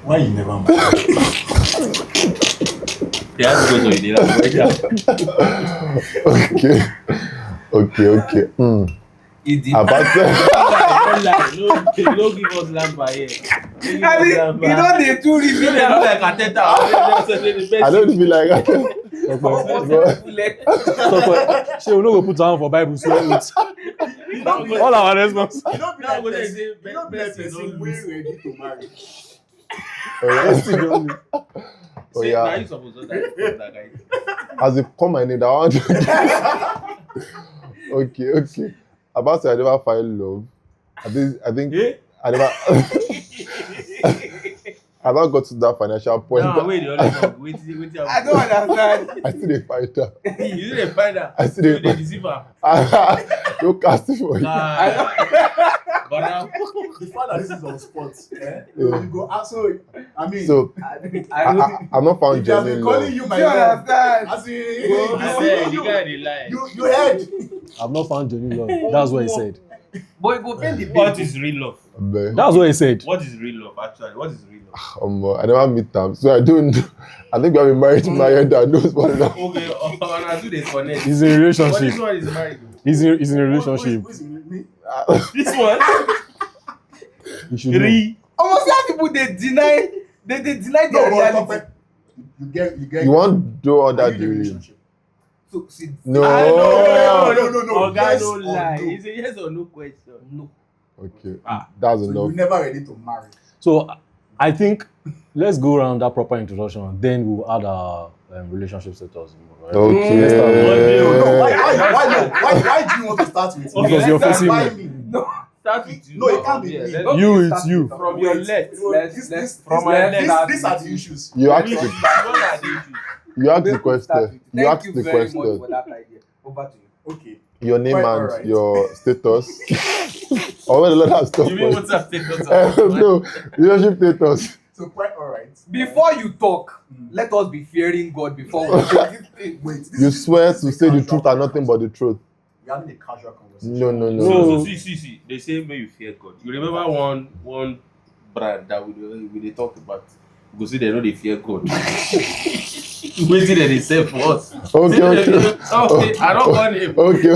Why you never marry? They have to go to the Okay. He did. About Don't give us lamp here. You know they do reveal They look like Ateta. I don't feel like that. She will not go put down for Bible swear it. All our response. You don't be like person way ready to marry. Oh yeah. Now you supposed to that guy. As they call my name, that one. Okay. About to I never find love. I think I never I never got to that financial point. No, wait, wait. I don't understand. I still didn't find her. You didn't find her. I still didn't You deceive her. Don't cast it for you. But now, The fact that this is on sports, Yeah. you go so I mean So I'm not found if they have genuine been love. calling you my You love, understand? as I said, you guy dey lie. you heard. I've not found genuine love. That's what he said. Boy, go pay the What bill. is real love? But, That's what he said. What is real love, actually? What is real love? I never meet them, so I don't. I think I've been married to my head that knows what enough. Okay, I do this connect. He's in a But relationship. this one is married. He's in a relationship. Who is me? This one? You should know. Three. Almost some people they deny their reality. But you get. You want do all Are that you in a doing? relationship? So see, No. No. Oh, guy, Yes don't or lie. no? It's a yes or no question. No. Okay, that's So enough. you're never ready to marry. So I think let's go around that proper introduction. Then we'll add our relationship status. Right? Okay. Let's start with- No, why do you want to start with me? Because you're facing Why me. me? no. Start with you. No, it can't be Yeah, me. let's- Don't You, start it's you. with- From your Wait, left. Let's from my left. These are the issues. You asked This the, is what are the issues? you asked the Start question. with- You Thank asked you the very much for question. that idea. Over to you. Okay. Your name Quite and alright. your status. Or when a lot of stuff. You mean what's up? Status? No, relationship status. So quite alright. Before you talk, let us be fearing God before we do this thing. Wait, this You is- swear this to is say the casual truth and nothing but the truth. You're having a casual conversation. No. So see. They say may you fear God. You remember one brand that we talk about? Because see they know they fear God. Wait till they say for us. Okay. Okay, I don't want him. Okay.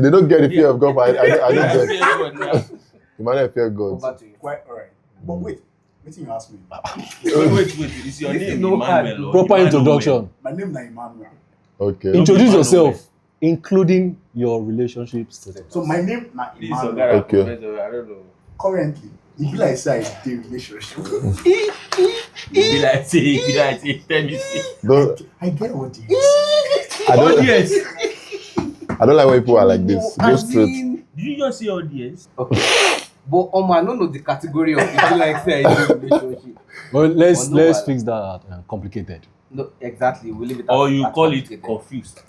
They don't get the fear of God, but I don't get. Fear God now. You might not fear God. Over to you. Quite alright. But wait till you ask me. Wait. Is your This is name no Emmanuel? or Proper Emmanuel? introduction. My name is Emmanuel. Okay. Introduce Emmanuel. yourself, including your relationship status. So my name is This is Emmanuel. Ogara Okay. Professor, I don't know. Currently, if you like say I dey relationship, Be like say, tell me see. Don't, I get what it is. I don't. Audience. I don't like when people are like this. Go As straight. in- Did you just say audience? Okay. But I don't know the category of people like say I do relationship. Well, let's Oh, no, fix that complicated. No, exactly. We leave it. Or at- you at call it complicated. confused.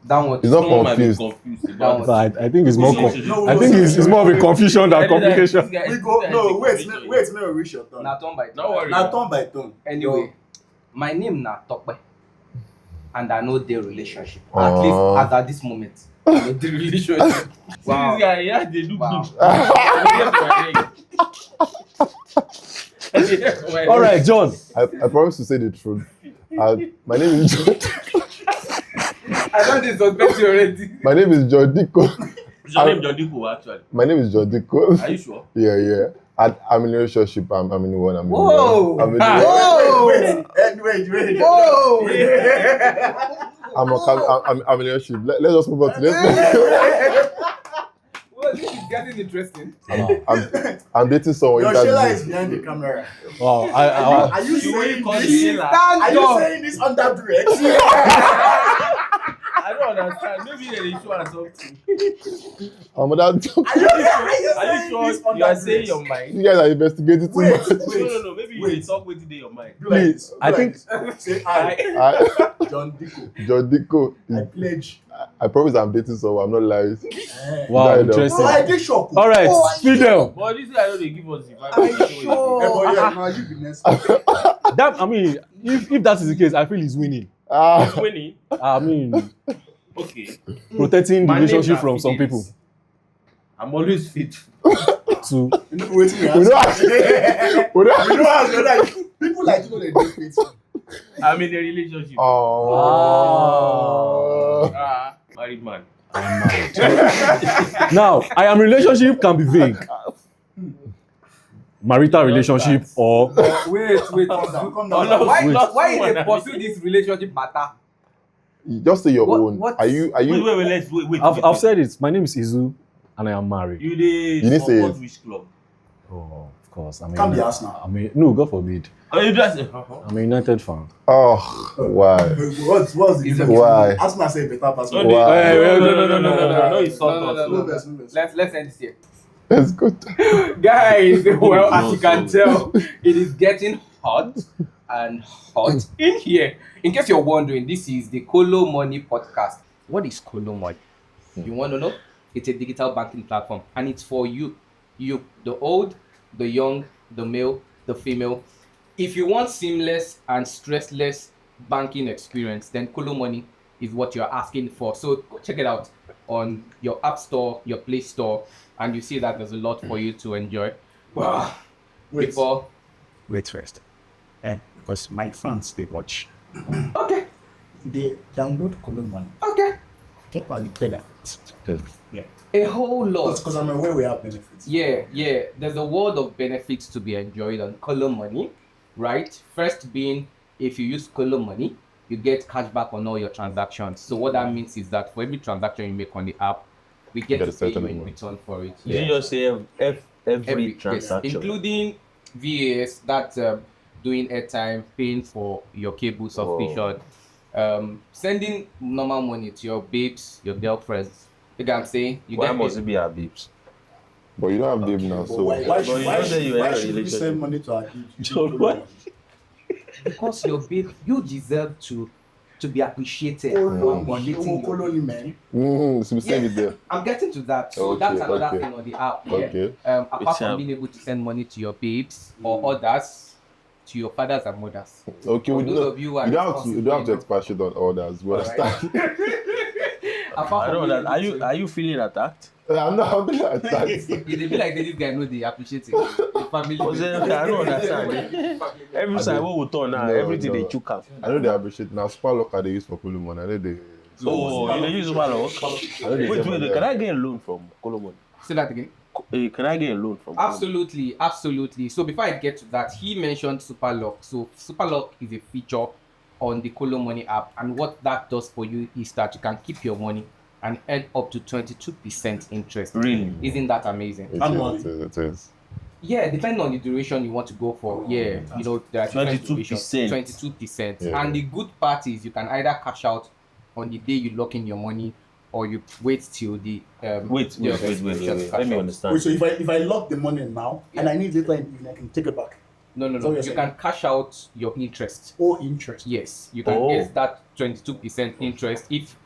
That one. It's not Someone might be confused. confused That about was- But I think it's more. No, I think it's more of a confusion than complication. We go. No, wait. May we reach your turn. Now turn by turn. No worry. Now turn by turn. Anyway, my name na Tokpe, and I know the relationship. Aww. At least as at this moment, I know the relationship. Wow. This guy, yeah, they look Wow. good. All right, John. I promise to say the truth. My name is John. I don't suspect you already. My name is Jodico. Is your name John Dipo, actually? My name is Jodico. Are you sure? Yeah. I'm in a relationship. I'm in one. I'm in Whoa. one. I'm in Whoa. Wait. Whoa! I'm in a relationship. Let's just move on to this. Well, this is getting interesting. I'm dating someone. Your That's Sheila this. is behind the camera. Wow. Are you You saying call it this? Sheila? Stand Are you up. saying this under breath? I don't understand. Maybe there is one or something. I'm that. Are you sure you are saying your mind? You guys are investigating too Wait, much. No. Maybe you Wait. will talk with your mind. Do like Please, this. I Do think- like this. Say I, John Dico. Jodico. I pledge. I promise I'm dating someone. I'm not lying. Wow, No, I don't. No, interesting. I did shock. All right, Oh, freedom. But this guy, I know they give us the vibe. Are you sure? Eh, but yeah, now you be next. That I mean, if that is the case, I feel he's winning. Ah, Winnie. I mean, Okay. protecting the My name relationship na from some Fidelis. people. I'm always faithful. Two. You know wetin we We don't ask. ask. We don't We don't ask whether people like you know they do faithful. I'm in a relationship. Oh. Married man. I'm married. Now, I am relationship can be vague. Marital relationship or Wait. Calm down. Why Wait. why they pursue this relationship matter? Just say your What- own. what- Are you? Wait. I've said it. My name is Izu and I am married. You You need did to say support it. which club? Oh, of course. Can't be asked now. No, God forbid. Oh, you just I'm a United fan. Oh, why? What's the Is it- Why? Ask me, I say better person. No, Wow. Hey, no, it's not No, us. No vex, no vex. Let's end this here. That's good. Guys, well, as you can so- tell, it is getting hot and hot in here. In case you're wondering, this is the Kolomoni podcast. What is Kolomoni? You want to know? It's a digital banking platform, and it's for you, the old, the young, the male, the female. If you want seamless and stressless banking experience, then Kolomoni is what you're asking for. So go check it out on your app store, your Play Store, and you see that there's a lot for you to enjoy. Wait. Before, Wait first. Because my fans they watch. okay, They download Kolomoni. okay, Take all the benefits. Yeah. a whole lot. Because I'm aware we have benefits. Yeah. There's a world of benefits to be enjoyed on Kolomoni, right? First being, if you use Kolomoni, you get cashback on all your transactions. So what that means is that for every transaction you make on the app, we get Get to a pay you certain in amount. return for it. Did you just say every Yes, transaction? including VAS, that's doing airtime, paying for your cable subscription, sending normal money to your babes, your girlfriends. You know what I'm saying? You Why get must paid. it be our babes? But you don't have babe now, But so why But should, you why know that you should, why have a should we relationship. send money to our kids? John, what? Because your babe, you deserve to be appreciated. Koloni, man. so we save it there. I'm getting to that. So Okay, that's another okay. thing on the app. Yeah. Okay. Apart It's, from being able to send money to your babes or others, to your fathers and mothers. Okay, For we those don't. of you who are You don't have to. You don't have to responsible, expatiate on all that. We Alright. understand. apart I from don't being know. able to- Are you feeling attacked? I'm not attacked. It dey be like this guy know they appreciate it. The family. I don't understand. Every I time don't- we turn now, No, everything they no. chook up. I know they appreciate now. Super locker they use for Kolomoni. I know they. Oh, you use one lock. I know they Wait, sell for can them. I get a loan from Kolomoni? Say that again. Can I get a loan from Kolomoni? Absolutely. So before I get to that, he mentioned Superlock. So Superlock is a feature on the Kolomoni app, and what that does for you is that you can keep your money and earn up to 22% interest. Really? Isn't that amazing? It is. Yeah, depending on the duration you want to go for. Yeah, you know, there are different 22%. durations. 22%. Yeah. And the good part is you can either cash out on the day you lock in your money, or you wait till the Wait. day of expiration to cash Let me out. understand. Wait, so if I lock the money now and I need later in the evening, I can take it back. No. So you're You saying- can cash out your interest. Or interest. Yes, you can Oh. get that 22% interest if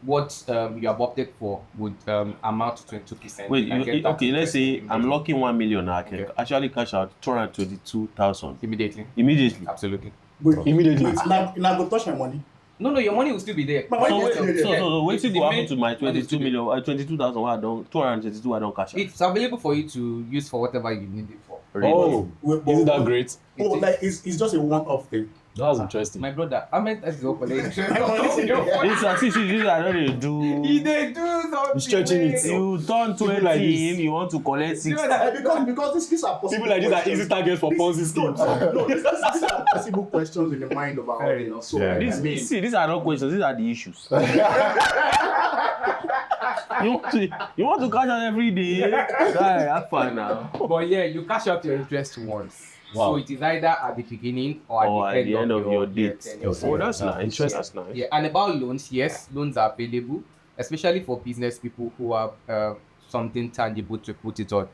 what you have opted for would amount to 22%. Wait, You can get that okay, let's interest say I'm immediately. locking 1 million now. I can Okay. actually cash out 222,000 Immediately. immediately. Absolutely. Wait, Immediately. Wait, now go touch my money. No, your money will still be there. My money So will wait, still be there. so wait till It's go the happen to main- my money will 22 still be- million, 22,000 what I don't, 222 I don't cash out. It's available for you to use for whatever you need it for. Really? Oh, Wait, isn't that great? Oh, like it's just a one-off thing. That's interesting. My brother, I meant that's the open. This is I don't dey do. He dey do something. He's stretching it. You turn People 20, like this. you want to collect 60. Because these are possible People like this are questions. easy targets for Ponzi schemes. No, these are possible questions in the mind of our Fair audience. enough. So, Yeah. These are not questions, these are the issues. you want to cash out every day? Guy, have fun now. But yeah, you cash out your interest once. Wow. So it is either at the beginning or Or at the end of your date. tenure. Oh, that's nice. Interesting. That's nice. Yeah, and about loans, yes, loans are available, especially for business people who have something tangible to put it on.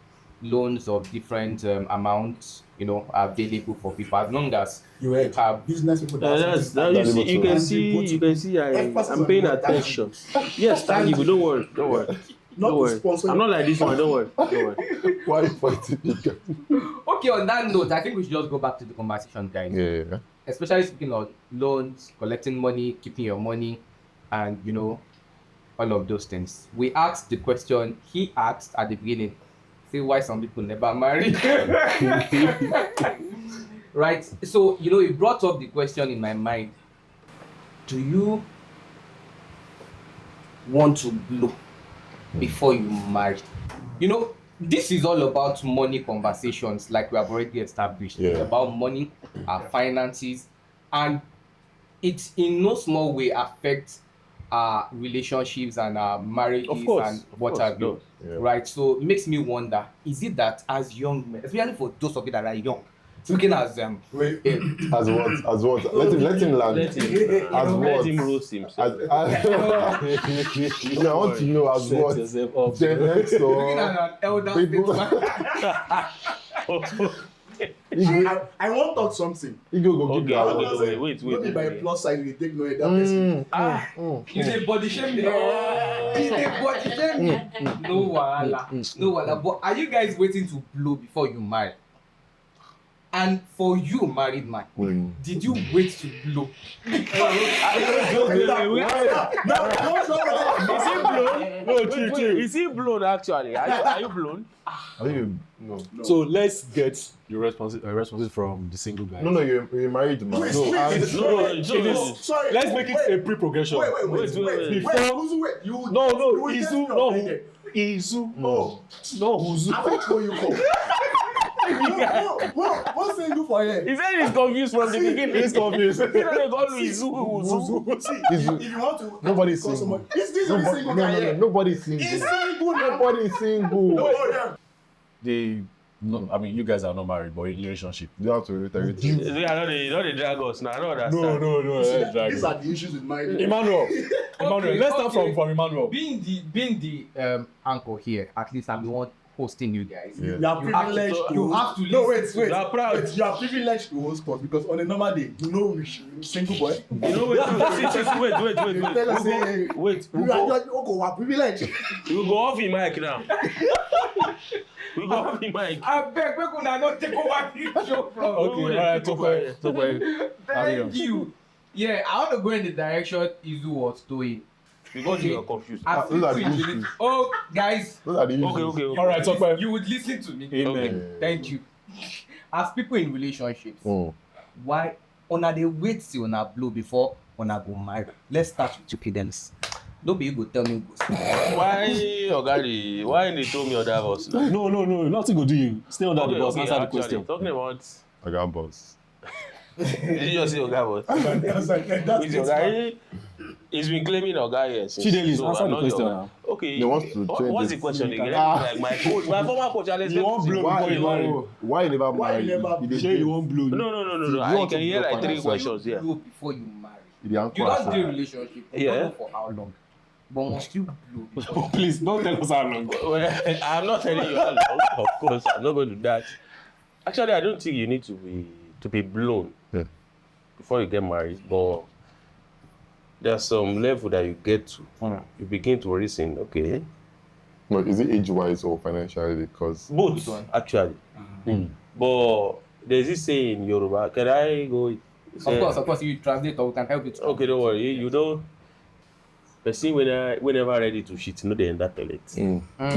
Loans of different amounts, are available for people as long as you heard have business people. You can see I'm paying attention. Yes, tangible. Don't worry. Not Don't to worry. sponsor. I'm not like this one. Don't worry. Why are you fighting? Okay. On that note, I think we should just go back to the conversation, guys. Yeah. Especially speaking of loans, collecting money, keeping your money, and all of those things. We asked the question. He asked at the beginning, say why some people never marry. Right. So it brought up the question in my mind. Do you want to blow before you marry? This is all about money conversations, like we have already established. Yeah. It's about money, our finances, and it in no small way affects our relationships and our marriages Of course, and of what course have it you. does. Yeah. Right? So it makes me wonder, is it that as young men, especially for those of you that are young, looking as As what? Let him land. Let him, As let what? him roast himself. I want to know as Set what? yourself up. Gen X looking or at an elder people? statesman. I want to talk something. You go Okay, give okay, that. wait. Not be by plus side we take no head that person. You say body shame me. You say body shame me. No wahala. No wahala. But are you guys waiting to blow before you marry? And for you, married man, did you wait to blow? Is he blown actually? Are you blown? I think no. So let's get your responses from the single guy. No, you're married man. Wait, No, wait, and- wait, No, wait, no, wait, no. sorry. Let's make it a pre-progression. Wait. Before- Wait, you No, you will Izu, test no, me offended. Izu, No. no, Huzu. I wait for you come. What single for here? He said he's confused from the beginning. He's confused. He said they call Izu. Izu. If you want to Nobody call single. someone, is this Nobody, single no, guy here? nobody's single. He's single now. Nobody's single. No. No, I mean, you guys are not married, but in a relationship. You have to reiterate. They are not the drag us now. I don't understand. No. These are the issues with marriage. Emmanuel, let's start okay. from Emmanuel. Being the anchor here, at least I'm the one hosting you guys. Yeah. You are You have to- privileged. you have to No, listen wait. You are proud. Wait, you are privileged to host us because on a normal day, single boy. You know, wait. You tell us say, Wait, you are privileged. we go off your mic now. We go off your mic. I beg, we could not take over the show from. Okay, alright, Tope. Thank you. Yeah, I want to go in the direction Izu was doing. Because you are confused. As those are the people in issues. Oh, guys, Those are the issues. Okay. Alright, Tope. you would listen to me. Amen. Thank you. As people in relationships, Mm. why una dey wait till una blow before una go marry? Let's start with Chupidens. No be you go tell me go. Why they told me other boss? No, nothing go do you. Stay under the bus, answer the question. Talking about, I got boss. did you just say Oga boss? I was like, that's Is it. Oga? He's been claiming Oga here since. Chidelis, so answer I'm the not question Oga. now. Okay. He wants to change What's it. the question again? Ah. Like my coach, my former coach, Alex. You won't blow Why before you marry. Why you never Why you marry? never You dey Sure, you date. won't blow. No. you I want can to hear blow like three finance. questions here. Blow before you marry. You dey answer. You don't do relationship. You Yeah. don't know for how long. But must you blow before? Please, don't tell us how long. Well, I'm not telling you how long. Of course, I'm not going to do that. Actually, I don't think you need to be blown before you get married. But there's some level that you get to. You begin to reason, okay. No, is it age-wise or financially? Because Both, actually. But there's this saying in Yoruba. Can I go? Of course, you translate or we can help you. To Okay, don't worry. You don't. Person whenever ready to shit, no, they in that toilet. Waiting, I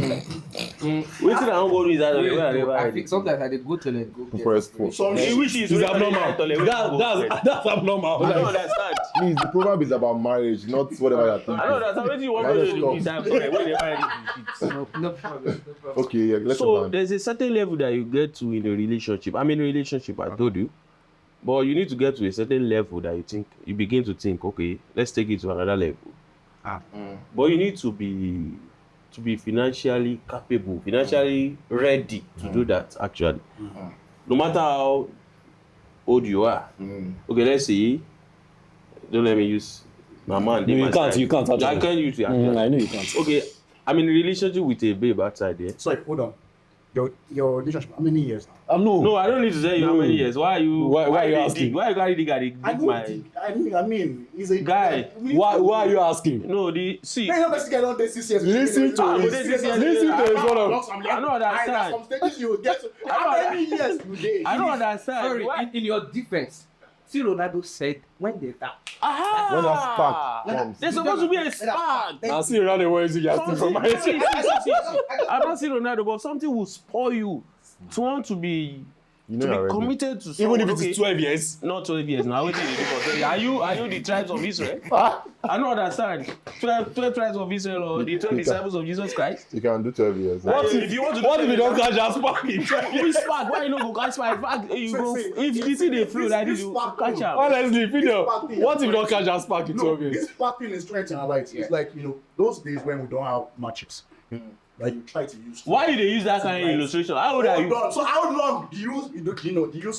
don't go to that toilet. When I never I ready. think sometimes I dey go toilet go get press four. Some He wishes It's abnormal. That's abnormal. I don't understand. Please, the proverb is about marriage, not whatever you're thinking. I don't understand. What you want Let's me to do? stop. That toilet when they ready to shit. No problem. Okay, yeah, let's So go on. there's a certain level that you get to in a relationship. I'm in a relationship, I told you. But you need to get to a certain level that you begin to think, okay, let's take it to another level. But you need to be financially capable, financially ready to do that, actually. No matter how old you are. Okay, let's see. Don't let me use my man. No, you can't actually. I can't use it. I know you can't. Okay, I'm in a relationship with a babe outside there. Sorry, hold on. Your relationship, how many years now? No, I don't need to tell you how many years. Why are you? Why are you dey asking? dig? Why you carry dig and dey dig my I mean, he's a guy? Why are you asking? No, see. Hey, let's get on this 6 years. Listen to Ah, his but this is- listen to his one. I don't understand. Some stages you will get to. I don't How many years today? I don't understand. Sorry, Why? in your defense, See, Ronaldo said when they start. When that spark comes. There's supposed to be a spark. Now see Ronaldo where you guys from my See. I'm not saying Ronaldo, but something will spoil you to want to be You know you're ready. committed to Even someone. if it is 12 years. Not 12 years now. Wait till you do for 12 years. Are you the tribes of Israel? I don't understand. 12 tribes of Israel or the 12 disciples of Jesus Christ? You can do 12 years. What if you want to what if you don't catch that spark in 12 years? Which spark? Why you no go catch spark? You go, if you see the flow like this, you catch am. Honestly, Peter, spark thing, what if you don't catch that spark in 12 No, years? this sparkling is trying to highlight. It's like, those days when we don't have matches. Like you try to use. Why you dey use that kind of illustration? How old are you? Hold on. So how long do you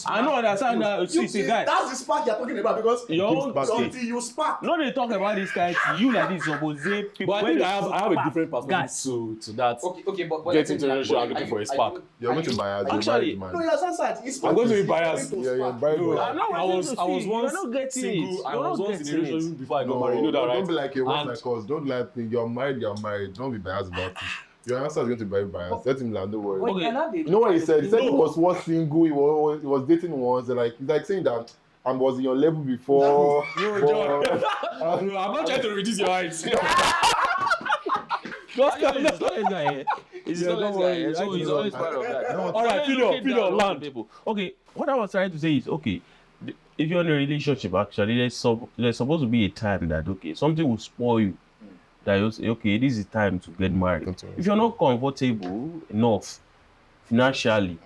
I don't understand that. See, guy. That's the spark you're talking about because Your own sparking. until you spark. No, they talk about this guy. You like this suppose say people. But I think I have a different perspective Guys. to that. Okay, but Get into a relationship and looking for a spark. You're going to bias. You're Actually, married No, man. yes, that's right. It's I'm going to be spark. biased. Yeah, you're married No, man. I'm not I was wanting to once see. You're not getting single. it. I You're was not once in a getting it. relationship before I got No, married. You know that, right? don't be like a one And- like us. Don't like think you're married. Don't be biased about it. Your answer is going to be very biased. Let him land. Don't worry. Okay. You know what he said? He said he was once single. He was dating once. And he's like saying that I was in your level before. I'm not trying to reduce your height. It's not this guy here. It's Yeah, not don't this worry. guy here. So he's always part of that. All right, Peter, land. People. Okay, what I was trying to say is, okay, if you're in a relationship, actually, there's supposed to be a time that, okay, something will spoil you. That you say, okay, this is time to get married. That's right. If you're not comfortable enough financially,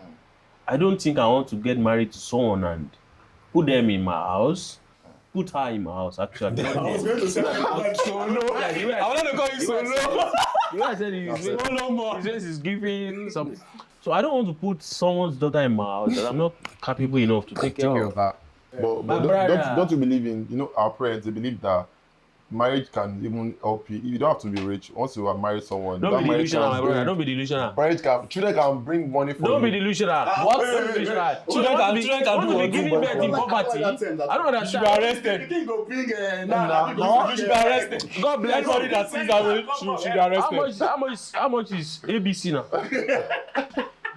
I don't think I want to get married to someone and put them in my house. Put her in my house, actually. I was going to say Solo. Like, the way I want to call you solo. the way I said it, Solo more. his face is giving some. So I don't want to put someone's daughter in my house that I'm not capable enough to take care of. that. But My don't, brother. don't you believe in, our parents, they believe that marriage can even help you. You don't have to be rich. Once you have married someone, Don't that be marriage delusional, can my brother. bring- Don't be delusional. children can bring money for Don't you. be delusional. What? Don't be delusional. Children can do want to what? be giving birth in poverty. I don't You should be understand. arrested. You think go bring You should be arrested. God bless Anybody you. that sees that way should be arrested. How much is ABC now?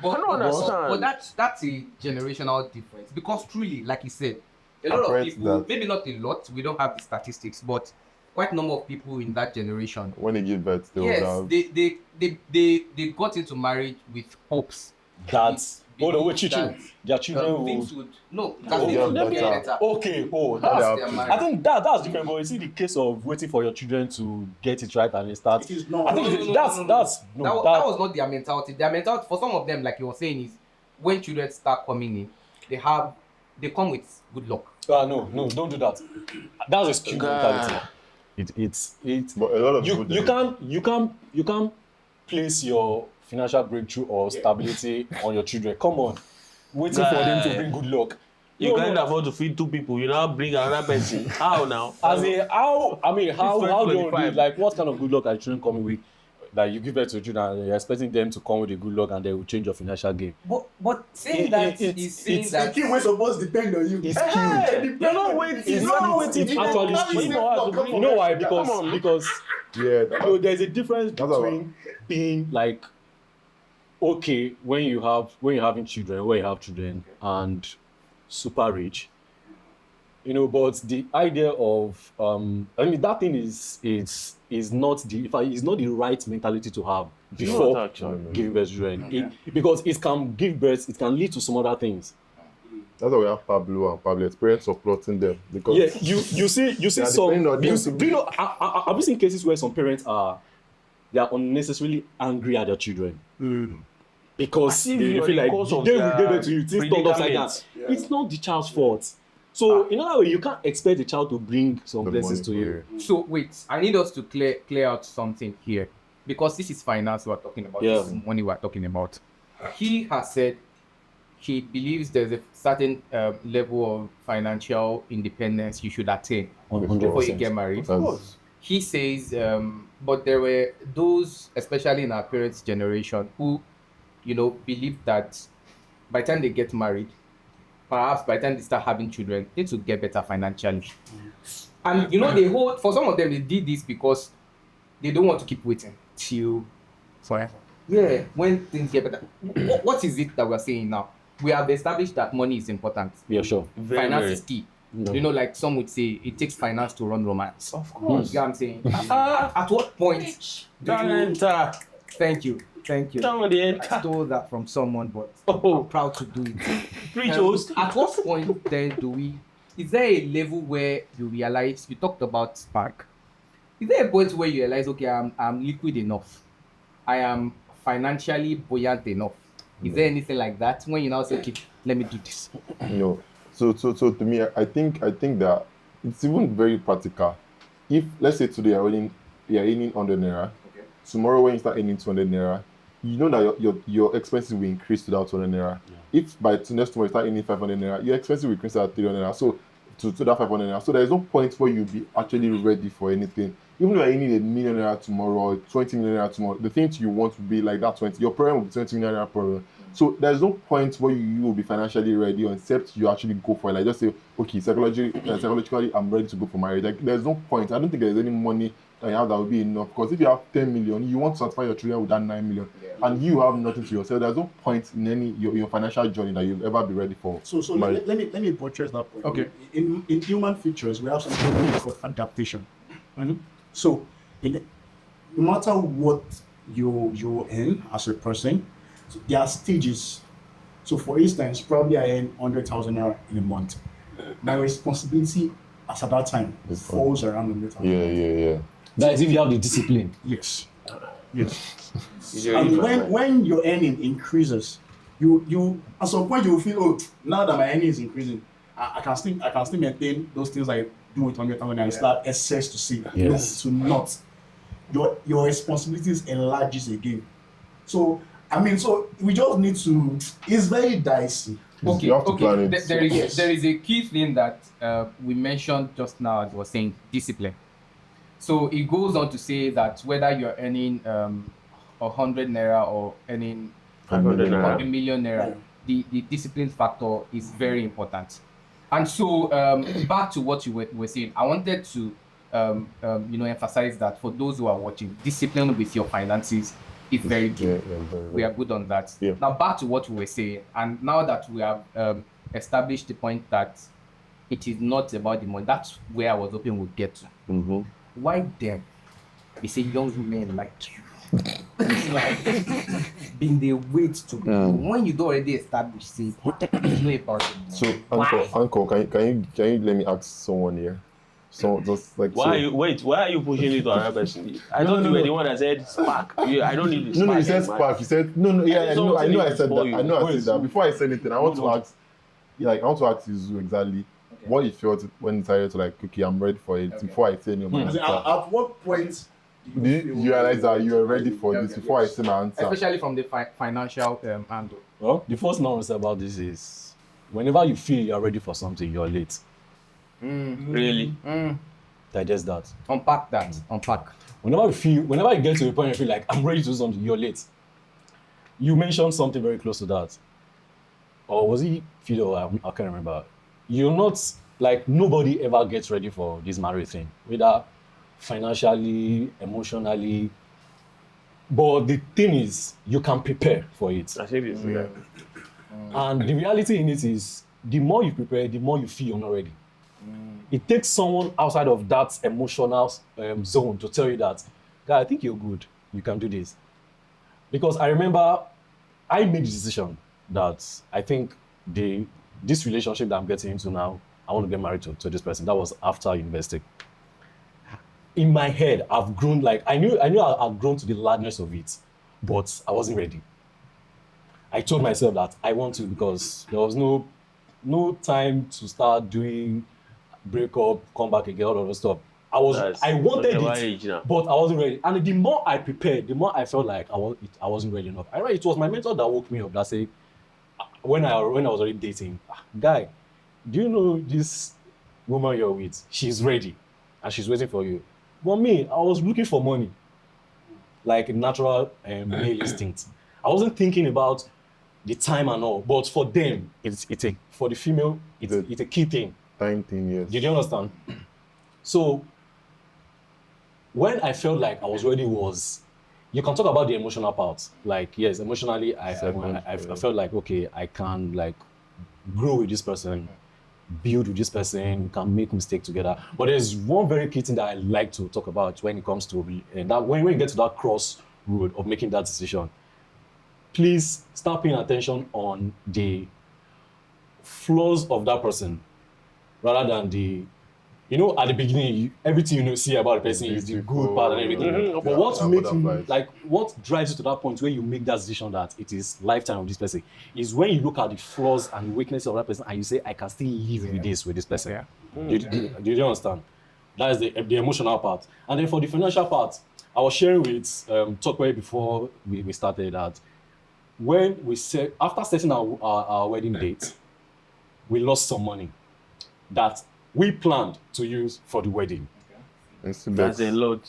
But, I don't understand. But that's a generational difference because truly, like you said, a lot of Apparently people, that- maybe not a lot, we don't have the statistics, but quite a number of people in that generation, When they give birth, they yes, will have. they got into marriage with hopes. That's hold on, wait, That, Chichi. Their children things will. would that Oh, things yeah, would get better. better. Okay, That's That's their their option. I marriage. think that's different, but you see the case of waiting for your children to get it right and then start. It is not. I think that's That was not their mentality. Their mentality, for some of them, like you were saying, is when children start coming in, they come with good luck. no, don't do that. That's a skewed mentality. It's But a lot of you people you can't place your financial breakthrough or stability on your children. Come on, waiting for them to bring good luck. You can't afford to feed two people. You now bring another person. How now? As in how do you do it? 2025. Like what kind of good luck are children coming with? Like you give birth to children and you're expecting them to come with a good luck and they will change your financial game. But saying that It- is saying it's- that The king was supposed to depend on you. It's You're not waiting. It's You're not it's waiting. actually skewed. You know why? Come on. Because Yeah. there's a difference That's all between being like okay when you have having children, when you have children and super rich. But the idea of that thing is not the right mentality to have before Not actually. giving birth to children. Because it can give birth, it can lead to some other things. That's why we have Pablo and Pablo experience of plotting them. Because Yeah, you see They are some. depending on them to Do you know? Have you seen cases where some parents are unnecessarily angry at their children because As if they you're feel the like cause of they will their give it to you. Things turned upside down. predicament. It's not the child's fault. So in other way, you can't expect the child to bring some the blessings money to for you. So wait, I need us to clear out something here because this is finance we're talking about. Yeah. This is money we're talking about. He has said he believes there's a certain level of financial independence you should attain before you get married. That's- He says, but there were those, especially in our parents' generation, who, believe that by the time they get married, perhaps by the time they start having children, things will get better financially. And for some of them, they did this because they don't want to keep waiting till forever. Yeah, when things get better. What is it that we're saying now? We have established that money is important. Yeah, sure. Finance is key. No. You know, like some would say, it takes finance to run romance. Of course. You know what I'm saying? At what point do Don't you... enter. Thank you. Don't I enter. stole that from someone, but Oh. I'm proud to do it. Preach, host. At what point then do we... Is there a level where you realize... You talked about spark. Is there a point where you realize, okay, I'm liquid enough? I am financially buoyant enough? Is there anything like that when you now say, okay, let me do this? No. So to me, I think that it's even very practical. If let's say today you're earning 100 naira, Okay. tomorrow when you start earning 200 naira, you know that your expenses will increase to that 200 naira. If by next tomorrow you start earning 500 naira, your expenses will increase to that 300 naira. So to that 500 naira. So there is no point where you'll be actually ready for anything. Even if you're earning 1 million naira tomorrow or 20 million naira tomorrow, the things you want will be like that 20. Your problem will be 20 million naira problem. So there's no point where you will be financially ready except you actually go for it. Like just say, okay, psychologically, I'm ready to go for marriage. Like there's no point. I don't think there's any money that you have that will be enough. Because if you have 10 million, you want to satisfy your children with that 9 million, and you have nothing to yourself. There's no point in any your financial journey that you'll ever be ready for. So marriage. let me buttress that point. Okay. In human features, we have something called adaptation. So no matter what you're in as a person, so there are stages. So for instance, probably I earn 100,000 naira in a month. My responsibility as at that time falls around 100,000. Yeah. That is if you have the discipline. Yes. Yes. It's And already when your earning increases, you at some point you will feel, oh, now that my earning is increasing, I can still maintain those things I do with 100,000 and start excess to see. Yes. No, to not. Your responsibilities enlarges again. So we just need to. It's very dicey. Okay, You have to plan it. There is a key thing that we mentioned just now, as was saying, discipline. So it goes on to say that whether you're earning 100 naira or earning 500 naira. 1 million naira, the discipline factor is very important. And so back to what you were saying, I wanted to emphasize that for those who are watching, discipline with your finances is very good. We are good on that. Yeah. Now back to what we were saying, and now that we have established the point that it is not about the money, that's where I was hoping we'd get to. Mm-hmm. Why then is a young woman like you? It's like being the weight to when you don't already establish it, it's not about it. So Why? uncle, can you let me ask someone here? So just like Why are you pushing it to another person? I thought you were the one that said spark. I don't need the spark. No, you said in my- spark. You said no. Yeah, I know. I said that. Before you- I know. I said that. Before I say anything, I want to ask. I want to ask you exactly what you felt when you decided to like, okay, I'm ready for it. Before I say any of my As in, answer, at what point do you realize that you are ready for this before I say my answer? Especially from the financial angle. Well, the first thing I want to say about this is whenever you feel you're ready for something, you're late. Really? Digest that. Unpack that. Unpack. Whenever you get to a point and feel like I'm ready to do something, you're late. You mentioned something very close to that. Or was it Fido? I can't remember. You're not like nobody ever gets ready for this marriage thing, whether financially, emotionally. But the thing is, you can prepare for it. I think it's yeah. And the reality in it is, the more you prepare, the more you feel you're not ready. It takes someone outside of that emotional zone to tell you that, guy, I think you're good. You can do this. Because I remember I made the decision that I think this relationship that I'm getting into now, I want to get married to this person. That was after university. In my head, I've grown like I knew I've grown to the largeness of it, but I wasn't ready. I told myself that I want to because there was no time to start doing break up, come back again, all of that stuff. I wanted it, but I wasn't ready. And the more I prepared, the more I felt like I wasn't ready enough. I remember it was my mentor that woke me up that said, when I was already dating, guy, do you know this woman you're with? She's ready, and she's waiting for you. But me, I was looking for money, like a natural male instinct. I wasn't thinking about the time and all, but for them, for the female, it's a key thing. 19 years. Did you understand? So when I felt like I was ready you can talk about the emotional part. Like, yes, emotionally, I felt like, okay, I can like grow with this person. build with this person, you can make mistakes together. But there's one very key thing that I like to talk about when it comes to that when you get to that crossroad of making that decision, please start paying attention on the flaws of that person rather than the, at the beginning, everything see about the person is the good part and everything. But what makes you, what drives you to that point where you make that decision that it is lifetime of this person is when you look at the flaws and weaknesses of that person and you say, I can still live with this person. Do you understand? That is the emotional part. And then for the financial part, I was sharing with Tokwe before we started that when we said, after setting our wedding date, we lost some money that we planned to use for the wedding. That's a lot.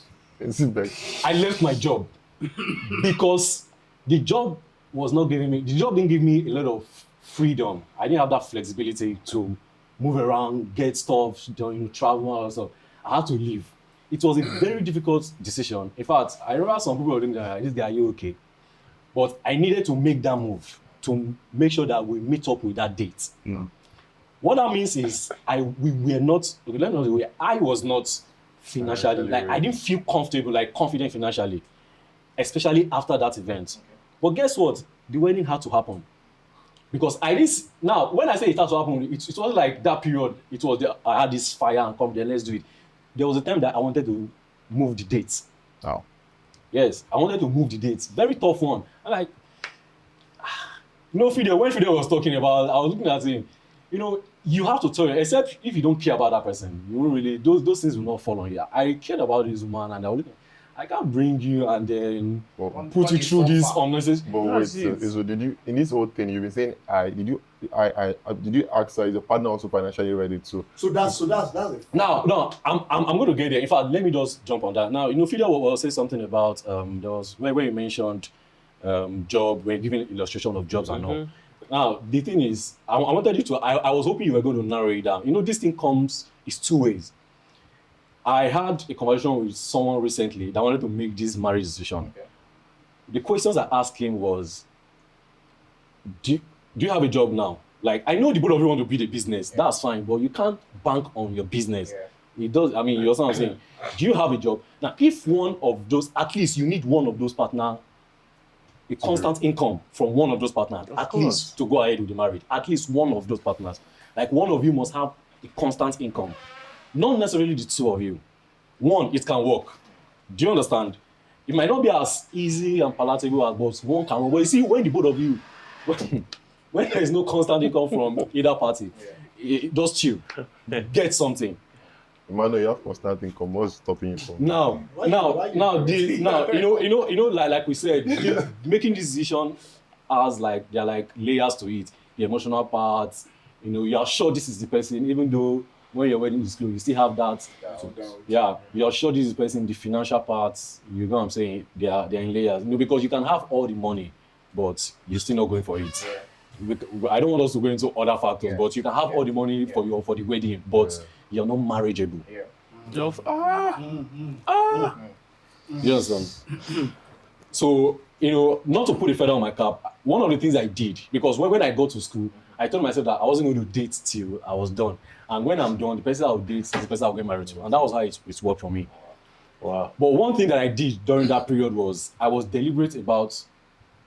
I left my job because the job didn't give me a lot of freedom. I didn't have that flexibility to move around, get stuff, travel, all that stuff. I had to leave. It was a very difficult decision. In fact, I remember some people were thinking, this guy, are you okay? But I needed to make that move to make sure that we meet up with that date. What that means is I was not financially, I didn't feel comfortable, confident financially, especially after that event. But guess what? The wedding had to happen. Because now, when I say it had to happen, it wasn't like that period, I had this fire and confidence, let's do it. There was a time that I wanted to move the dates. Oh. Yes, I wanted to move the dates. Very tough one. I'm when Fidel was talking about, I was looking at him, you have to tell you, except if you don't care about that person, you won't really, those things will not fall on you. I cared about this woman and I can't bring you and then put you through this unnecessary. But wait, so did you, in this whole thing, you've been saying, did you ask her, is your partner also financially ready too? So that's it. No, I'm going to get there. In fact, let me just jump on that. Now, Fidel will say something about, there was, where you mentioned job, we're giving illustration of jobs and all. Now, the thing is, I wanted you to, I was hoping you were going to narrow it down. This thing is two ways. I had a conversation with someone recently that wanted to make this marriage decision. Okay. The questions I asked him was, do you have a job now? I know the both of you want to build a business. Yeah. That's fine, but you can't bank on your business. Yeah. It does, you understand what I'm saying? Do you have a job? Now, if one of those, at least you need one of those partners, a constant income from one of those partners, at least to go ahead with the marriage. At least one of those partners. One of you must have a constant income. Not necessarily the two of you. One, it can work. Do you understand? It might not be as easy and palatable as but one can work. But you see, when the both of you, when there is no constant income from either party, just chill. Get something. Emmanuel, you have constant income. What's stopping you from? Like we said, making this decision has there are layers to it. The emotional part, you are sure this is the person, even though when your wedding is closed, you still have that. You are sure this is the person. The financial parts, you know what I'm saying? They are in layers. Because you can have all the money, but you're still not going for it. I don't want us to go into other factors, but you can have all the money for the wedding, but you're not marriageable. Just you understand? So, not to put a feather on my cap, one of the things I did, because when I got to school, I told myself that I wasn't going to date till I was done. And when I'm done, the person I will date is the person I'll get married to. And that was how it worked for me. Wow. But one thing that I did during that period was I was deliberate about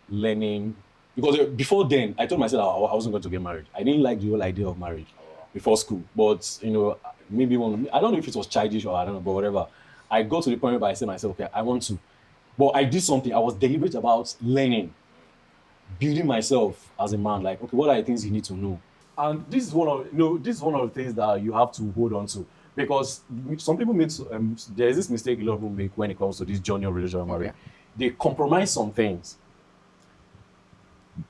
learning. Because before then, I told myself I wasn't going to get married. I didn't like the whole idea of marriage before school. But, maybe I don't know if it was childish or I don't know, but whatever. I got to the point where I said to myself, okay, I want to. But I did something. I was deliberate about learning, building myself as a man. Okay, what are the things you need to know? And this is one of the things that you have to hold on to, because some people make there is this mistake a lot of people make when it comes to this journey of religion and marriage. They compromise some things,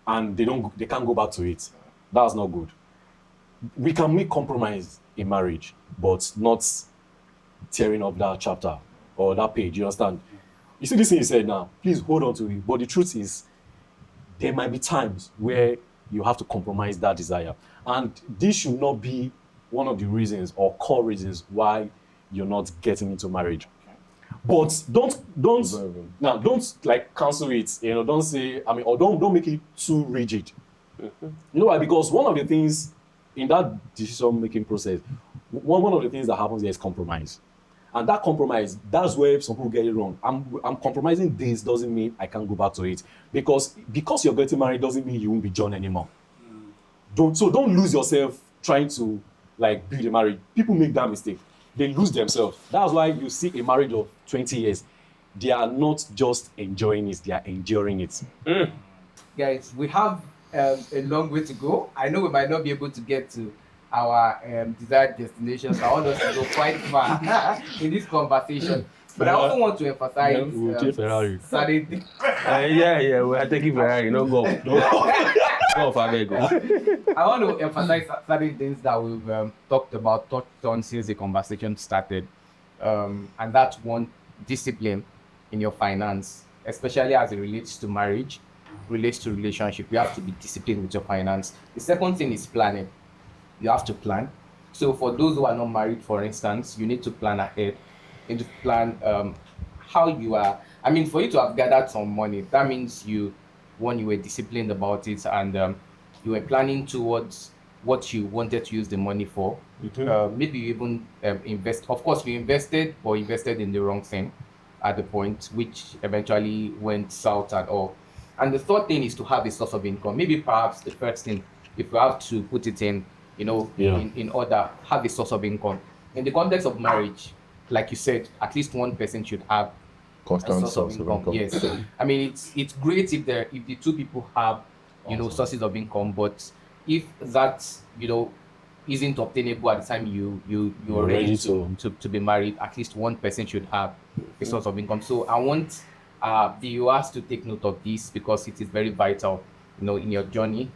and they can't go back to it. That's not good. We can make compromise in marriage, but not tearing up that chapter or that page. You understand? You see this thing you said now. Please hold on to it. But the truth is, there might be times where you have to compromise that desire. And this should not be one of the reasons or core reasons why you're not getting into marriage. But don't cancel it. Don't say, or don't make it too rigid. You know why? Because one of the things in that decision-making process, one of the things that happens there is compromise. And that compromise, that's where some people get it wrong. I'm compromising this doesn't mean I can't go back to it. Because you're getting married doesn't mean you won't be John anymore. Don't lose yourself trying to like build a marriage. People make that mistake. They lose themselves. That's why you see a marriage of 20 years. They are not just enjoying it, they are enduring it. Guys, we have a long way to go. I know we might not be able to get to our desired destinations. I want us to go quite far in this conversation. But I also want to emphasize Ferrari. certain things. Yeah, we are taking Ferrari. No go. Go Fabio. I want to emphasize certain things that we've touched on since the conversation started. And that's one, discipline in your finance, especially as it relates to marriage, relates to relationship. You have to be disciplined with your finance. The second thing is planning. You have to plan. So for those who are not married, for instance, you need to plan ahead. You need to plan how you are. I mean, for you to have gathered some money, that means you were disciplined about it, and you were planning towards what you wanted to use the money for. Maybe you even invest. Of course, you invested, but invested in the wrong thing at the point, which eventually went south and all. And the third thing is to have a source of income. Maybe perhaps the first thing, if you have to put it in, in order, have a source of income. In the context of marriage, like you said, at least one person should have Constant a source of income. Yes. I mean, it's great if the two people have, sources of income, but if that, isn't obtainable at the time you're ready to be married, at least one person should have a source of income. So I want the viewers to take note of this, because it is very vital, in your journey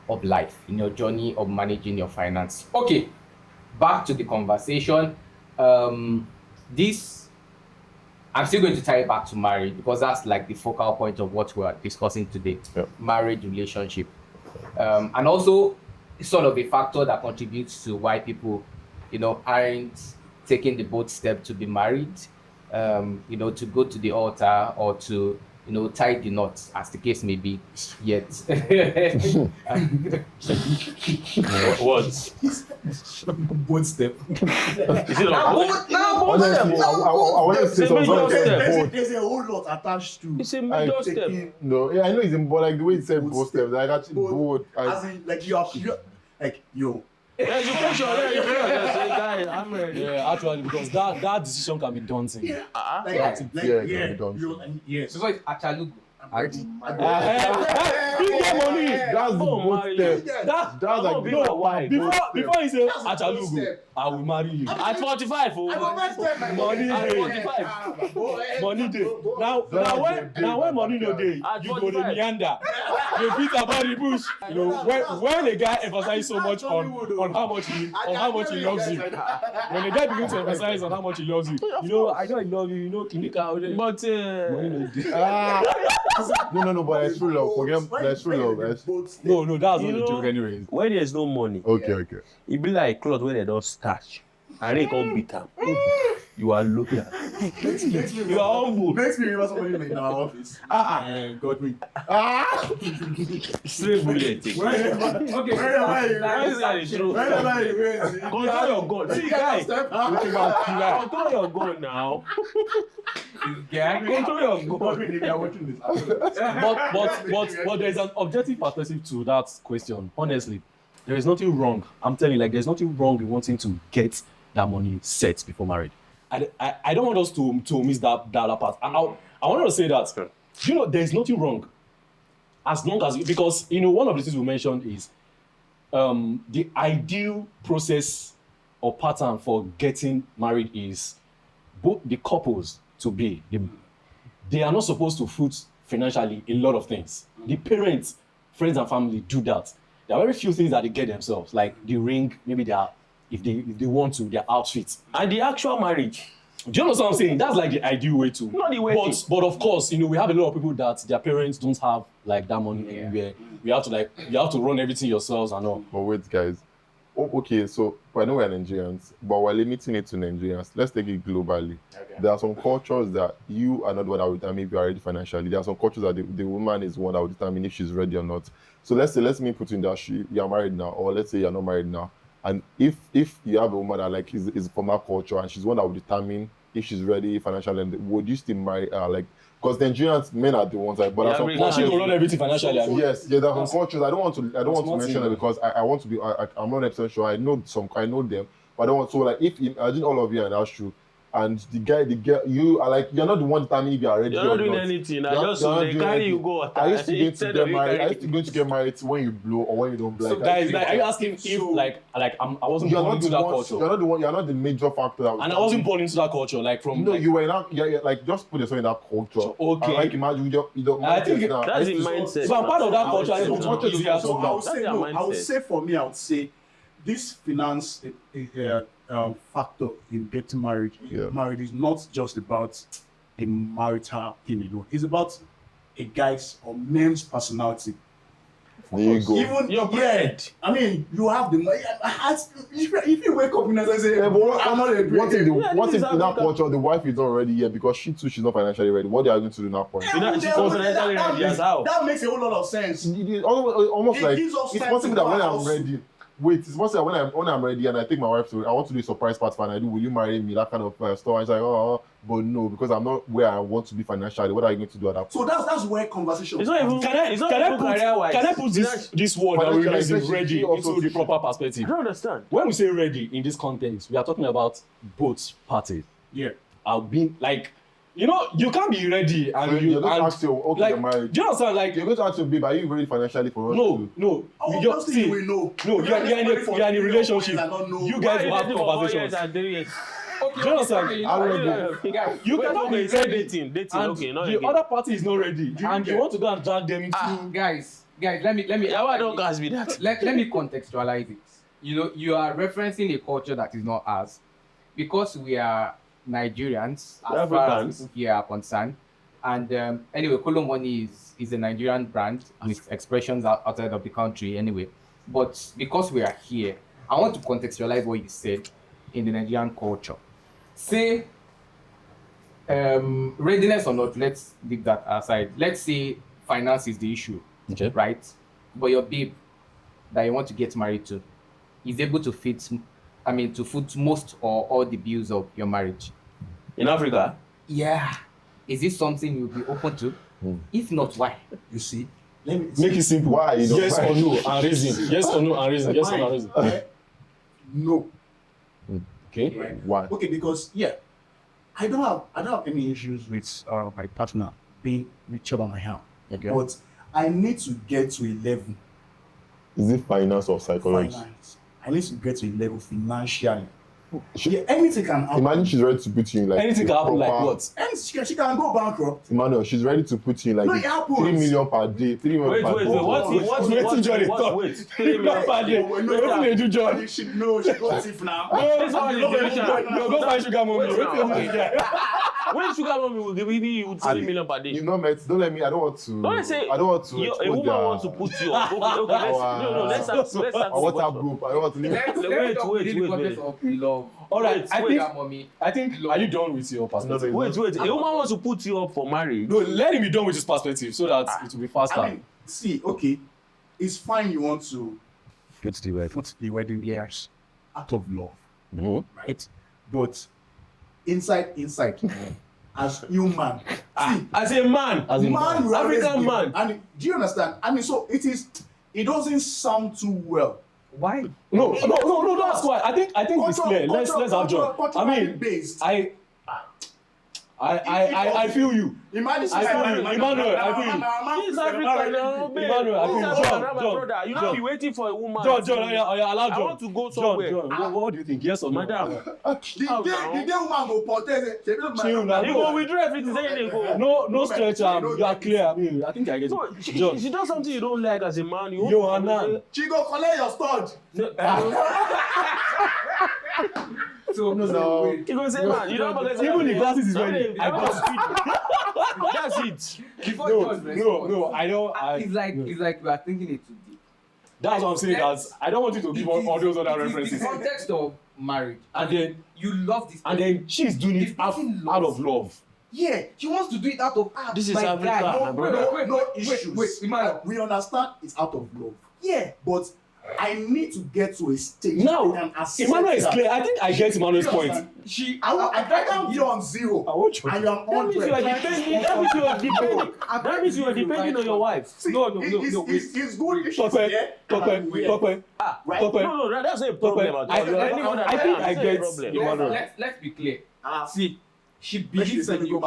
of life, in your journey of managing your finance. Okay, back to the conversation. This, I'm still going to tie it back to marriage, because that's like the focal point of what we're discussing today. Marriage, relationship, and also sort of a factor that contributes to why people, aren't taking the bold step to be married, to go to the altar, or to tie the knots, as the case may be, yet. What? One step. Is it a Honestly, I want to say It's a major something. step. There's a whole lot attached to. It's a major I step. No, yeah, I know it's in, but like the way you said both steps, like actually both. As in, like you like yo. Education, I'm ready. Yeah, actually, because that decision can be daunting. Like, Yeah, it can be done. Yes. So it's Achalugo. You get money. That's the both steps. That's like Before he say Achalugo, I will marry you. At 45, Money dey. Money dey. Now when money no dey, At you go dey 45. meander. You beat about the bush. When a guy emphasizes so much on how much he loves you, when a guy begins to emphasize on how much he loves you, I know I love you. Kinika. but Money no dey. No, but it's true love. Forget that's true love. No, that's not You the know- joke anyways. when there's no money, Okay. it be like cloth where they don't starch. And they come beat am. You are looking at. You are humble. Makes me remember somebody in our office. God me. Straight bullet. Why is that the truth? Control your gun. See, guy. Control your gun now. Control your gun. But there's an objective perspective to that question. Honestly, there is nothing wrong. I'm telling you, like, there's nothing wrong with wanting to get that money set before marriage. I don't want us to miss that other part. I want to say that there's nothing wrong, as long as because one of the things we mentioned is the ideal process or pattern for getting married is both the couples to be they are not supposed to foot financially a lot of things. The parents, friends, and family do that. There are very few things that they get themselves, like the ring, maybe if they want to, their outfits. And the actual marriage. Do you understand what I'm saying? That's like the ideal way to. Not the way. But of course, we have a lot of people that their parents don't have like that money anywhere. You have to run everything yourselves and all. But wait, guys, Okay, so I know we're Nigerians, but we're limiting it to Nigerians. Let's take it globally. Okay. There are some cultures that you are not the one that will determine if you are ready financially. There are some cultures that the woman is the one that will determine if she's ready or not. So let's me put in that you are married now, or let's say you're not married now. And if you have a woman that like is from that culture and she's one that will determine if she's ready financially, would you still marry her? Like, because Nigerians men are the ones like, but Yeah, some we- Now she cultures- will run everything financially. I mean. Yes, there are some cultures. I don't want to mention it Martin. because I want to be. I'm not 100% sure. I know them, but I don't want. So like, if imagine all of you and that's true, and the girl, you are like, you're not the one determining if you are ready. You're not or doing not. anything. I You're just not they doing carry you anything. go. I used to going to Instead get of you married. I carrying- used to going to get married when you blow or when you don't blow. So Like, guys, Like, are you asking if So- I wasn't you're born not into the that one. culture, You're not the major factor. That and I wasn't born into that culture. Like from No, like, you were not. Yeah, like just put yourself in that culture. Okay. And, like imagine you don't. I think That's the mindset. So I'm part of that I culture. would I say- don't want to so- see that. So I would That's say their no. I would mindset. say for me, I would say this finance factor in getting married. Yeah. Married is not just about the marital thing alone. It's about a guy's or man's personality. There you go. Even Your bread. I mean, you have the money. If you wake up and I say, Yeah, but I'm not a what if Yeah, what this if is in that Africa. culture the wife is not ready yet because she's not financially ready? What they are going to do now point? You know, she's not financially ready as how? that makes a whole lot of sense. It's almost It like gives us it's time possible to that go when I'm out. ready. Wait, it's possible that when I'm ready and I take my wife to I want to do a surprise party and I do, will you marry me? That kind of stuff. And it's like, oh, but no, because I'm not where I want to be financially. What are you going to do at that So point? that's where conversation. It's not even. It's not even career-wise. Can I put this word that we Financial use in ready relationship also into the should- proper I perspective? don't understand. When we say ready in this context, we are talking about both parties. Yeah. I've been like, you can't be ready and So you you're going to and ask your okay, like, you're married. do you understand? Like, You're going to ask your babe, are you ready financially for us? no, you just Obviously, see. you will know. No, you're in a relationship. I don't know. You Why guys are you will have dating for 4 years conversations. and 3 years? Okay, Do you understand? okay, I will okay, guys, You Wait, cannot okay, be say ready, dating, and okay, not the again. other party is not ready, and you want to go and drag them into. guys, let me. Yeah, why don't ask me that? Let me contextualize it. You are referencing a culture that is not ours, because we are Nigerians as far as Africans. people here are concerned. And anyway, Kolomoni is a Nigerian brand with expressions outside of the country anyway. But because we are here, I want to contextualize what you said in the Nigerian culture. Say, readiness or not, let's leave that aside. Let's say finance is the issue, Okay. right? But your babe that you want to get married to is able to foot most or all the bills of your marriage. In Africa, Yeah. Is this something you'll be open to? If not, why? You see, let me Make it simple. Why? You know, Yes why? or no and reason. Yes or no and reason. Yes or no and reason. No. Okay. Right? Why? Okay, because I don't have any issues with my partner being richer than I am. Okay. But I need to get to a level Is it finance or psychology? finance. I need to get to a level financially. Yeah, anything can happen. Imagine she's ready to put you in like Anything a can happen like proper- what? And she can go bankrupt. Emmanuel, she's ready to put you in like No, it happens. 3 million per day. 3 million wait, per day. Wetin John dey talk? wait, 3 million per day. Wetin dey do John? She got thief now. This one is different. No, go find sugar mommy. Wait now. Wetin you dey there? When sugar mommy will give you 3 million per day. You know, mate, don't let me. I don't want to. Don't say I don't want to. a expose woman their- wants to put you up. Okay, let's start Our WhatsApp group. I don't want to leave. Let's Wait, talk wait, within the wait, context of love. All right, Wait, I wait. think Sugar mommy. are you done with your perspective? No, Wait, a woman wants to put you up for marriage. No, let him be done with his perspective so that it will be faster. I mean, see, okay, it's fine you want to put the wedding years out of love, right? But inside, as human, see, As a man, As a man will always African give. man. And do you understand? I mean, so it doesn't sound too well. Why? No, that's why. I think it's clear. Let's have John. I mean, based. I feel you. Imagine I feel you. Emmanuel, I feel you. He's African now, babe. Emmanuel, I He's think African John, now, my John, brother. You John. don't be waiting for a woman. John, allow John. I want to go John, somewhere. what do you think? Yes or no? Madam, the day woman go protest, Chill now. you go withdraw everything, say they go. No stretch. You are clear. I mean, I think I get No, it. John, she does something you don't like as a man. You yo, Anna. she go collect your stud. So, No. wait. You go say, man, you don't forget. Even the glasses is ready. I want to speak. That's it. Before No, John responds, no. I don't. it's like we are thinking it too deep. That's what I'm saying. That I don't want you to give all those other references. In the context of marriage, And then you love this. and then she's doing it out of love. Yeah, she wants to do it out of This is my Africa, guy. my brother. No issues. Wait, Emmanuel. We understand it's out of love. Yeah. But I need to get to a stage Now, where I can accept Emmanuel is that. clear. I think I get Emmanuel's You point. understand? She. I can be on 0. I want you. And you're on That means 100. you are depending. That means you are depending. That means you are depending on your wife. See, No, wait. it's good issues Tope, there. Tope, Right? No, that's not a problem at all. I think I get Emmanuel. Let's be clear. Ah. See, she believes in you.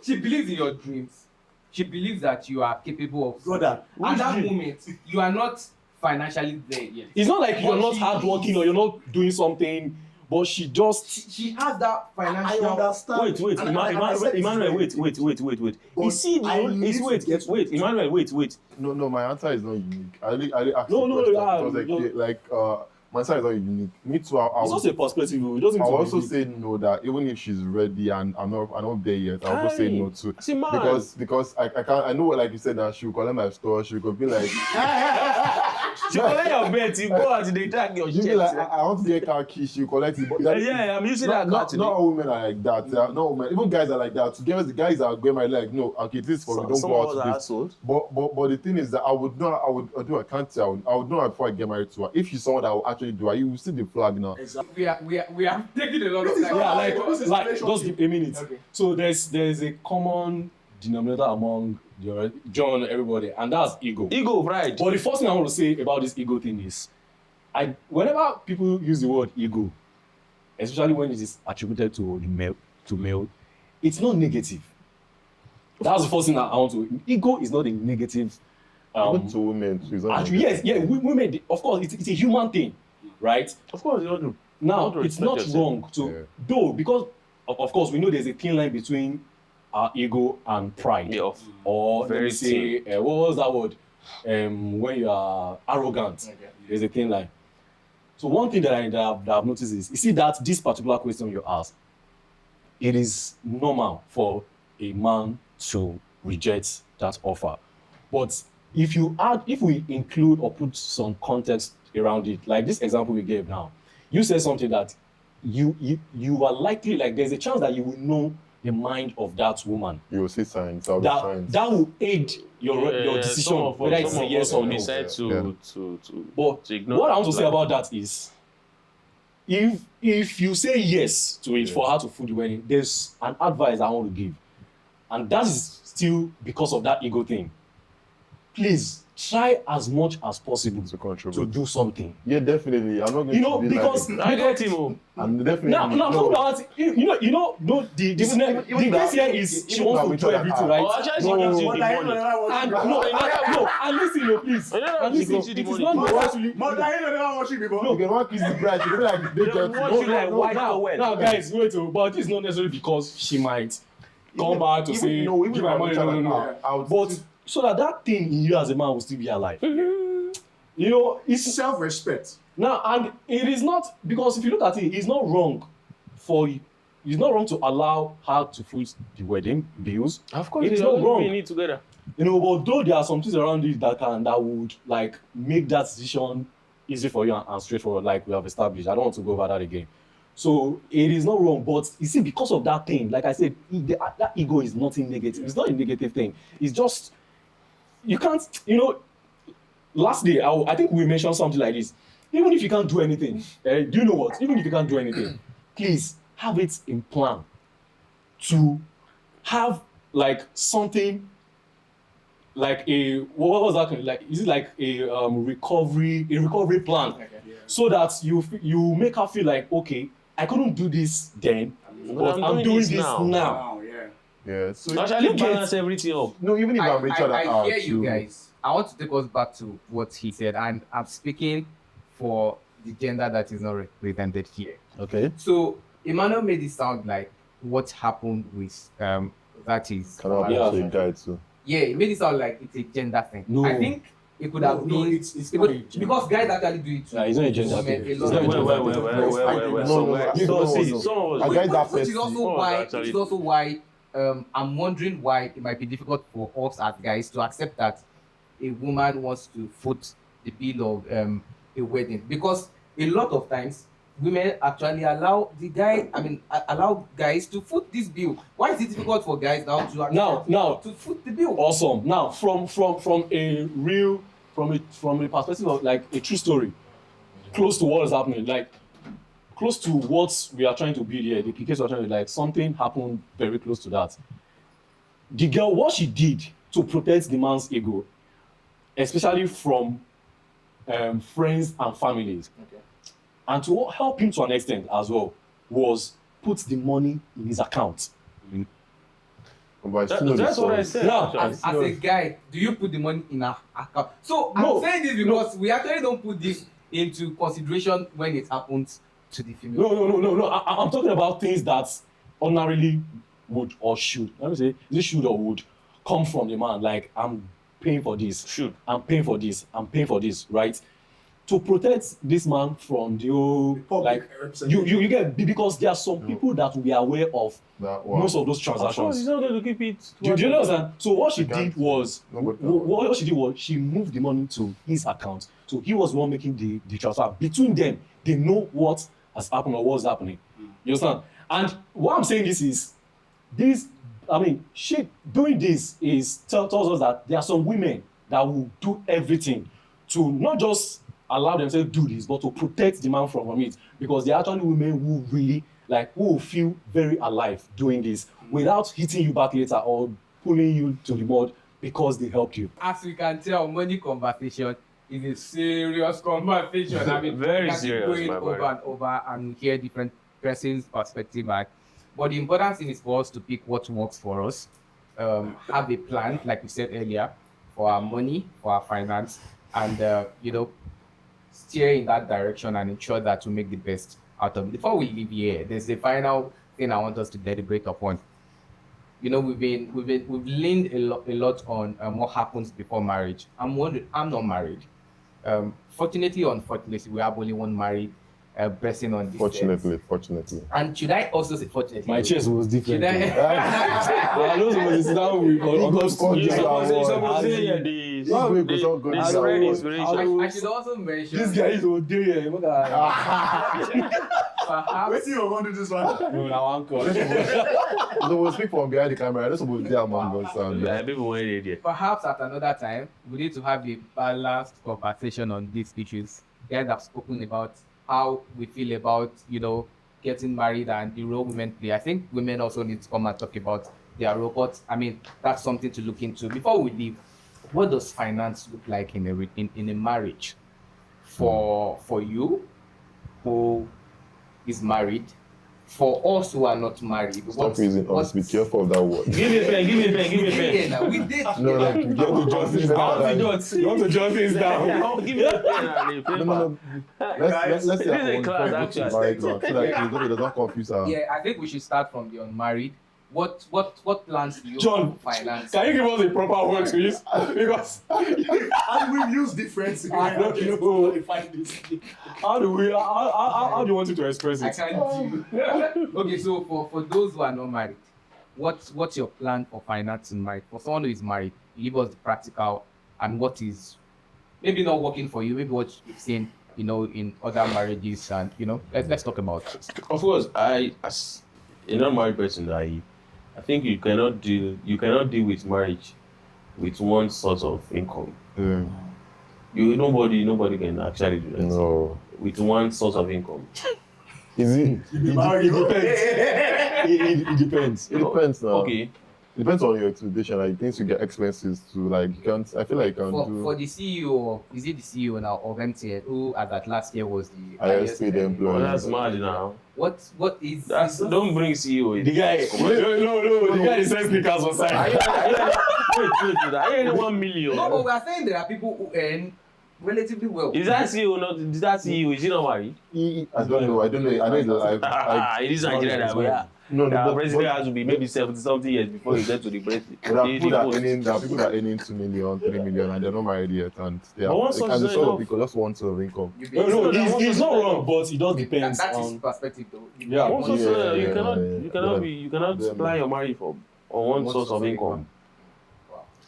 She believes in your dreams. She believes that you are capable of. Brother, At that moment, you are not financially there yet. It's not like you're But not she hardworking or you're not doing something, but she just. She has that I financial. understand. Wait, And I said Emmanuel, it's wait. But You see, I need to get to wait, Emmanuel, wait. No, my answer is not unique. I really asked No, the no, question because no. my answer is not unique. Me too. It's also a perspective. It doesn't. I'll also say no, that even if she's ready and I'm not there yet, I'll also say no too. See, man. Because I can't, I know, like you said, that she'll collect my store, she could be like, You collect your bet, you go out, they track your she'll shit. be like, I want to get car key, she'll collect it. But Yeah, I'm using that card today. not all women are like that. Not women, even guys are like that. To give us the guys are going my like, no, okay, this is for me, don't Some go of out us are to this. assholes. But the thing is that I would can't say I would know her before I get married to her. If she's someone that will actually do her, you will see the flag now. We are taking a lot of time. Yeah, This is like just relationship. give a minute. Okay. So there's a common denominator among John, everybody, and that's ego. Ego, right? But the first thing I want to say about this ego thing is, whenever people use the word ego, especially when it is attributed to male, it's not negative. That's the first thing I want to. Ego is not a negative. Even to women, too, it's not Actually, yes, women. Of course, it's a human thing, right? Of course, you want to. Now, to it's respect not yourself. wrong to, though, because of course we know there's a thin line between our ego and pride. Yeah, Or let very me say, what was that word? When you are arrogant, there's a thin line. So one thing that I've noticed is, you see that this particular question you asked, it is normal for a man to reject that offer. But if we include or put some context around it, like this example we gave now, you said something that you are likely, like there's a chance that you will know the mind of that woman. You will see signs. I'll be signs. That will aid your decision whether it's a yes or no. Decide to But ignore what I want that to say about that is, if you say yes to it for her to food the wedding, there's an advice I want to give, and that is still because of that ego thing. Please try as much as possible To to contribute. do something. Yeah, definitely. I'm not going You know, to be because like, I get him. I'm definitely. now talking about no, the case here is she wants to do everything right. Oh, actually, she No, gives you But the I money. and and listen, no, please. And listen, gives you the it is money. not necessarily. Mother, you never watch it before. You can want kiss the bride. You be like, they don't get want you like white now, towel. now, guys, wait. But it's not necessarily because she might come back to say, even give my money. No. I would But still- so that thing in you as a man will still be alive. You know, It's it's self-respect. now, and it is not, because if you look at it, it's not wrong it's not wrong to allow her to foot the wedding bills. Of course, It is they not always wrong. bring it together. You know, but though there are some things around it that would like make that decision easy for you and straightforward, like we have established. I don't want to go over that again. So it is not wrong, but you see, because of that thing, like I said, that ego is nothing negative. It's not a negative thing. It's just, you can't, last day, I think we mentioned something like this. Even if you can't do anything, do you know what? Even if you can't do anything, please have it in plan to have like something like what was that? Like, is it like a recovery plan? So that you make her feel like, okay, I couldn't do this then, but I'm doing this now. Wow, yeah. Yeah. So Actually, you get- balance everything up. no, even if I'm Richard, I hear you guys. I want to take us back to what he said, and I'm speaking for the gender that is not represented here. Okay. So Emmanuel made it sound like what happened with that is Can I Yeah. be a guy too? yeah, it made it sound like it's a gender thing. No. I think it could have No, been it's it not could- a gender because guys actually do it too. Yeah, it's not a gender Women, thing. a It's lot not of a gender Well, thing. No, Some of us. I guess that which is person. also Oh, why actually- which is also why I'm wondering why it might be difficult for us as guys to accept that a woman wants to foot the bill of a wedding, because a lot of times women actually allow the guy, allow guys to foot this bill. Why is it difficult for guys now to actually Now, to foot the bill? awesome. Now, from a perspective of like a true story, close to what is happening, like close to what we are trying to build here, the case we're trying to, like, something happened very close to that. The girl, what she did to protect the man's ego, especially from friends and families, and to help him to an extent as well, was put the money in his account. But I still know the That's what I source. said. Now, As a guy, do you put the money in a account? So No, I'm saying this because we actually don't put this into consideration when it happens to the female. No. I'm talking about things that ordinarily would or should, let me say, this should or would come from the man. Like, I'm paying for this. Should. I'm paying for this. I'm paying for this, right? To protect this man from the whole, like, you get, because there are some people that will be aware of That one. most of those Of course, he's transactions. not going to keep it. Do you understand? So what she You can't- did was, Nobody- what she did was, she moved the money to his account. So he was the one making the transfer. Between them, they know what has happened or what's happening. You understand? And what I'm saying is this, she doing this tells us that there are some women that will do everything to not just allow themselves to do this, but to protect the man from it. Because there are actually women who really, like, who will feel very alive doing this without hitting you back later or pulling you to the mud because they helped you. As we can tell, money conversation is a serious conversation. Very we can keep serious, going my over brother. and over and hear different person's perspective back. But the important thing is for us to pick what works for us, have a plan, like we said earlier, for our money, for our finance, and steer in that direction and ensure that we make the best out of it. Before we leave here, there's the final thing I want us to deliberate upon. We've leaned a lot on what happens before marriage. I'm not married. Fortunately or unfortunately, we have only one married person on this. Fortunately. And should I also say fortunately? My chest was different. Should I? I know someone is down with on those Go You Yeah, supposed to well, say I- the Go spread Yeah, inspiration. I should also mention this guy is on day here. Look at perhaps you want to do this one? no, now one call. So we'll speak from behind the camera. That's supposed to be among us. Yeah, people went in there. perhaps at another time we need to have a balanced conversation on these issues. Guys have spoken about how we feel about getting married and the role women play. I think women also need to come and talk about their role, but that's something to look into. Before we leave, what does finance look like in a marriage for you who is married, for us who are not married? Stop using us. Be careful of that word. Give me a pen, give me a pen, give me a pen. Yeah, now, we did. No, you get to jump this down. You want to jump this down? Oh, give me a pen and a paper. No. Let's This is a say class, our actually. married now, so that it does not confuse our. Yeah, I think we should start from the unmarried. What plans do you John, have for finance? Can you give us a proper word to use? Because And we've used different I don't know. to define this. how do you want it to express I it? can't do. Okay, so for those who are not married, what's your plan for finance in marriage? For someone who is married, give us the practical and what is maybe not working for you, maybe what you've seen, in other marriages, and let's talk about it. Of course, I as a non-married person, I think you cannot deal with marriage with one source of income. Nobody can actually do that No. with one source of income. Is it? It depends. It depends now. Okay, It depends on your expectation. Like things you get expenses to. Like you can't. I feel like you can For do. the CEO, is it the CEO now of MTN, who at that last year was the Highest paid employee. well, that's mad now. What is Don't bring CEO in. The guy, no, the guy is selling sneakers on side. Wait. I ain't 1 million. No, but we are saying there are people who earn relatively well. Is that CEO not? Is that CEO? Is he not married? I don't know. I know. It is Nigeria that we are. No, The but president has to be maybe 70-something years before he get to the president. there are people that are earning 2 million, 3 million, and they're not married yet, and they But one are. source And is the not sort of enough. because just one source of income. No, he's not wrong, but it does depend That is on. perspective though. Yeah. One source, Yeah, you cannot supply your marriage on one source of income.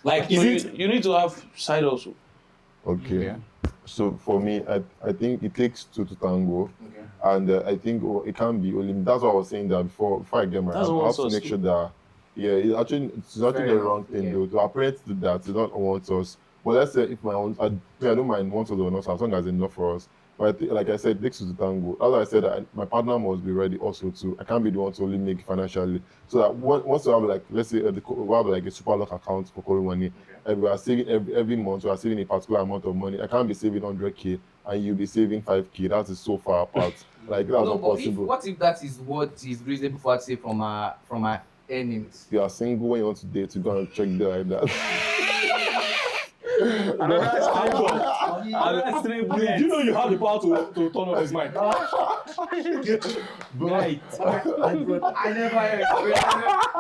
Like, So you need to have side also. Okay. Yeah. So for me, I think it takes two to tango, and I think it can be only. That's what I was saying that before I get married, That's I what have to us make do. sure that it's actually the wrong thing though. To our parents do that, they don't want us. But let's say if my own, I don't mind one or not, as long as it's enough for us. But I think, like I said, it takes two to tango. As I said, my partner must be ready also too. I can't be the one to only make financially. So that once you have like, let's say, we have like a super lock account for Kolomoni, and we are saving every month. We are saving a particular amount of money. I can't be saving 100k and you'll be saving 5k. That is so far apart. Like that's No, not but possible. what if that is what is reasonable for us to say from our earnings? If you are single when you want to date, you go and check there like that. You know you have the power to turn off his mind. Right. I never experienced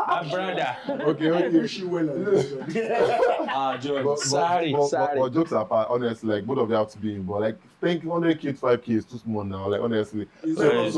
My brother. Okay. Wish you well on this one. John. Sorry. But jokes apart, honestly, like both of them have to be involved. Like, think 100k to 5k is too small now. Like, honestly, It's it's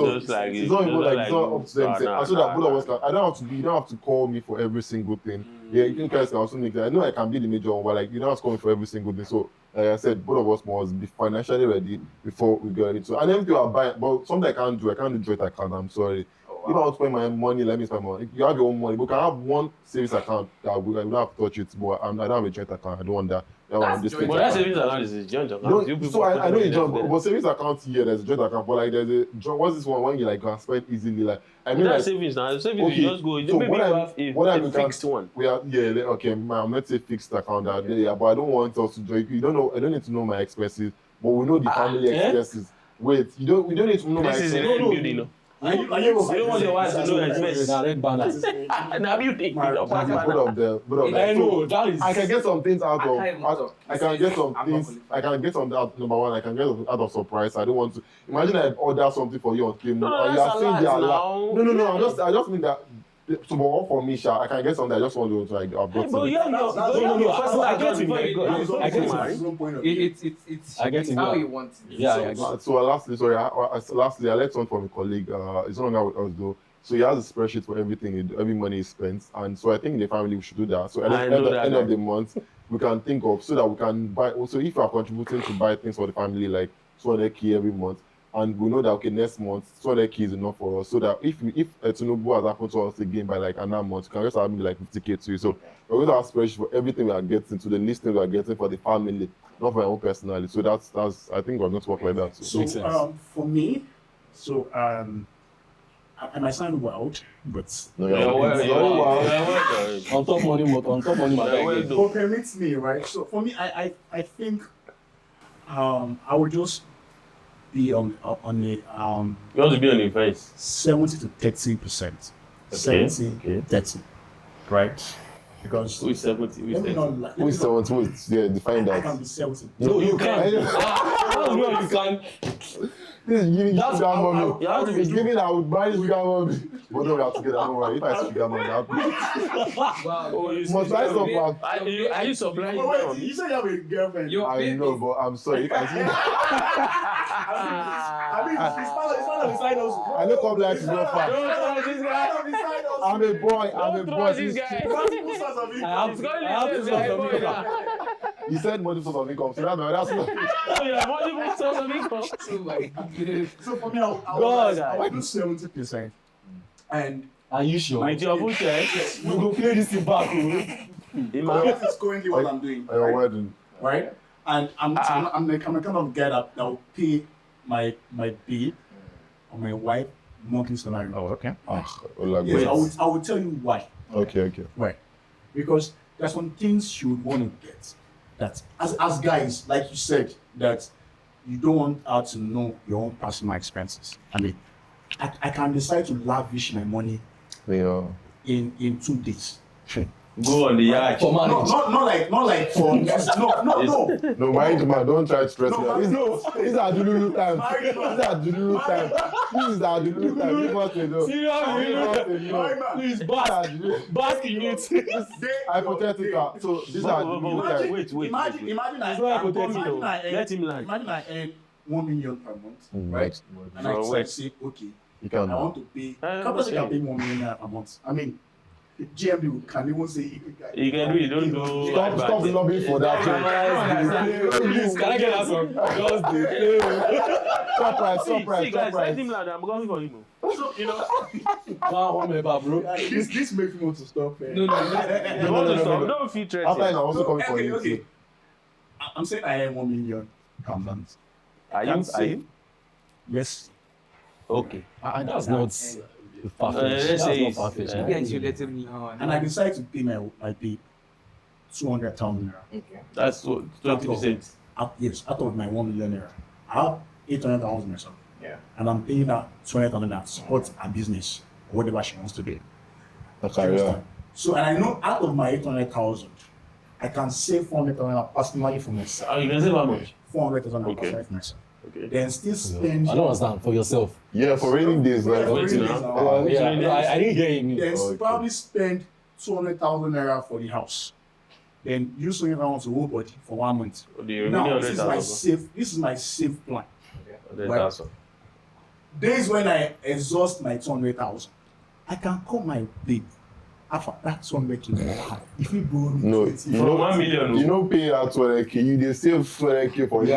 not even like it's not up to them. I so that both of us can. I don't have to be. You don't have to call me for every single thing. Yeah, you guys can also make that. I know I can be the major one, but like you don't have to call me for every single thing. So, like I said, both of us must be financially ready before we get into. And everything I buy, but something I can't do joint account. I'm sorry. If I want to spend my money, let me spend my money. You have your own money, but you can have one savings account that we don't have to touch it. But I don't have a joint account. I don't want that. I want this thing. But that savings account is a joint account. So I know you joint, but savings account here, there's a joint account, but like there's a what's this one when you like can spend easily? Like I mean, That like savings now. Savings okay, you just go. so Maybe what you I- have what I a mean fixed one. we are okay. I'm not say fixed account that yeah, but I don't want us to join. You don't know. I don't need to know my expenses, but we know the family expenses. Wait, we don't need to know my This is expenses. a building. No? You don't want your wife to know your expenses. Red banner. Now you think Both of them. I So, know that is. I can get some things out of. I can't even talk. I can get some I'm things. not I can get some out. Number one, I can get out of surprise. I don't want to. Imagine I order something for you on Kimo No, and you that's are a saying lot they are now. No. I just mean that. So, but one for me, Sha, I can get something. I just want to like upload. But you have your personal I get account it. before you go. I get it. It's I get it. how you want it. Yeah, I get it. So lastly, I let one from a colleague. It's no longer with us though. So he has a spreadsheet for everything, every money he spends, and so I think the family should do that. So at the end of the month, we can think of so that we can buy. Also, if you are contributing to buy things for the family, like 200k every month, and we know that okay, next month 200k is enough for us. So that if Tinubu has happened to us again by like another month, you can just have maybe like 50k to you. So we're going to have spreadsheet for everything we are getting, to the listing we are getting for the family, not for our own personality. So that's I think we're going to work like that. So. Makes sense. For me, I might sound wild, but No, On top money, matter. but permits me, right? So for me, I think I would just be on a You want to be on the fence. 70 to 30%. 70, 30, right? Because Who is 70? Who is let me 30? not lie. Who is someone who is define I can that? be 70. No, you can't. How do you can? This is giving That's sugar how- mommy. You have to It's giving I would buy sugar mommy. But no, we are together. Don't worry. If I see sugar mommy, I'll Wow. Oh, you must I stop am? Are you supplying Wait, from you said you have a girlfriend. Your I baby. know, but I'm sorry. If I see, I mean, it's part of the side hustle. I know come like to go far. Don't trust this guy. Part of the side hustle. I'm a boy. I'm a Don't boy. trust this guy. I have to guy. stop Boy, from You said multiple source of income, so that's not. Oh, yeah, multiple source of income. Oh my goodness. So for me, I God, would do 70%. And Are you sure? With your full check. We go play this thing back. this is currently what I'm doing. Your wedding. Right? And I'm the kind of guy that will pay my bill or my wife monthly salary. Oh, okay. Yes, I will tell you why. Okay. Why? Because there's some things you would want to get that as guys, like you said, that you don't want her to know your own personal expenses. I mean, I can decide to lavish my money Yeah. in 2 days. Go on the yard. For No, marriage. not like for no. No, mind man, don't try to stress me. No, This is our Dululu time. Married man. This is our Dululu time. This is our Dululu time. You must know. Seriously? Married man. Please bask in it. Hypothetical. So this is our Dululu time. Wait. Imagine I It's not hypothetical. imagine I earn- Let him land. Imagine I earn 1 million per month, Right. and I So decide wait. to say, okay, You I can. want to pay. Uh, Company okay. can pay 1 million a month. I mean, GMD can even say You can do it, don't do Stop lobbying for that. Please, can I get that song? Just the See, surprise. guys, let him loud. I'm coming for him. So, you know, one member, bro. this makes me want to stop. You want to stop? Don't feel threatened. After I'm also coming for you. Okay. I'm saying I am 1 million pounds. Are you saying? Yes. Okay. That's not far-fetched. let's say That's not it's- far-fetched. You guys should let him know. And I decided to pay my babe 200,000 naira. Okay. That's 20%. Yes, out of my 1 million naira. I have 800,000 myself. Yeah. And I'm paying her 200,000 naira to support her business, whatever she wants to do. A career. So, and I know out of my 800,000, I can save 400,000 personally for myself. You can say how much? 400,000 Okay. personally for myself. Okay. Then still spend. I don't understand. For yourself. Yeah, for raining days, like. Wait now. Yeah, I didn't hear you. Then Okay. probably spend 200,000 naira for the house. Then use 200,000 to whole body for 1 month. The Now, remaining this is my safe. This is my safe plan. 100,000. Days when I exhaust my 200,000, I can call my babe. After that 200K, if you borrow me No, 20, you know, 1 million. You know, pay out 200K, you they save 200K for you.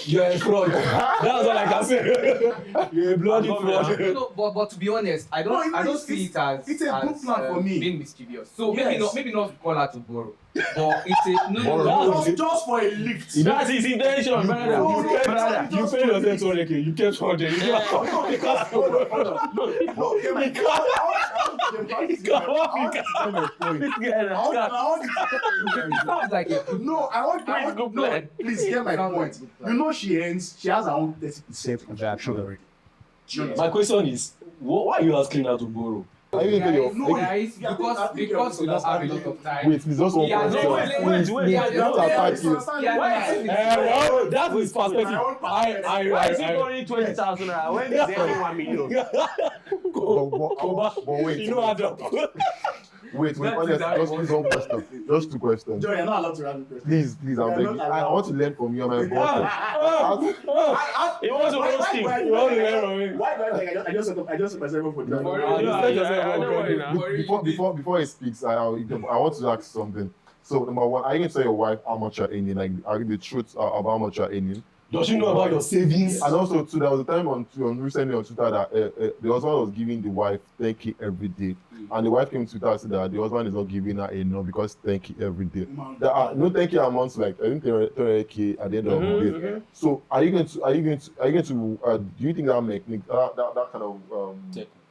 You're a fraud. That's all I can say. You're a bloody fraud. No, but to be honest, I don't see it as it's a good plan for me. being mischievous. So Yes. maybe not call her to borrow, but it's a no. just for a lift. That's his intention, brother. You pay yourself 200K. You kept 100. You No, Sounds like a no, please get my point. You know she has her own 30% of that already. My question is, why are you asking her to borrow? Are you even your No, guys, because we don't have a lot of time. wait, please just one He has question. no- Please, wait, please, wait, don't wait, attack wait, you. Well, that is perspective. Why is it only 20,000 naira? When is there 1 million? But wait, You know how to. wait, That honest, is how it just works. one question. Just 2 questions. Joe, you're not allowed to have the question. Please, I'm begging. I want to learn from you and my boss. He wants to roast him. You want to learn from me? Why do I like I just set myself up for that? For Ah, real. you said yourself, I don't worry now. Before he speaks, I want to ask something. So number one, are you going to tell your wife how much you're earning? Like, are you the truth about how much you're earning? Does she know about your savings? And also, too, there was a time recently on Twitter that the husband was giving the wife 10K every day, and the wife came to Twitter and said that the husband is not giving her enough because 10K every day. There are no 10K amounts like I think 30K at the end of the day. So, are you going to do you think that make that kind of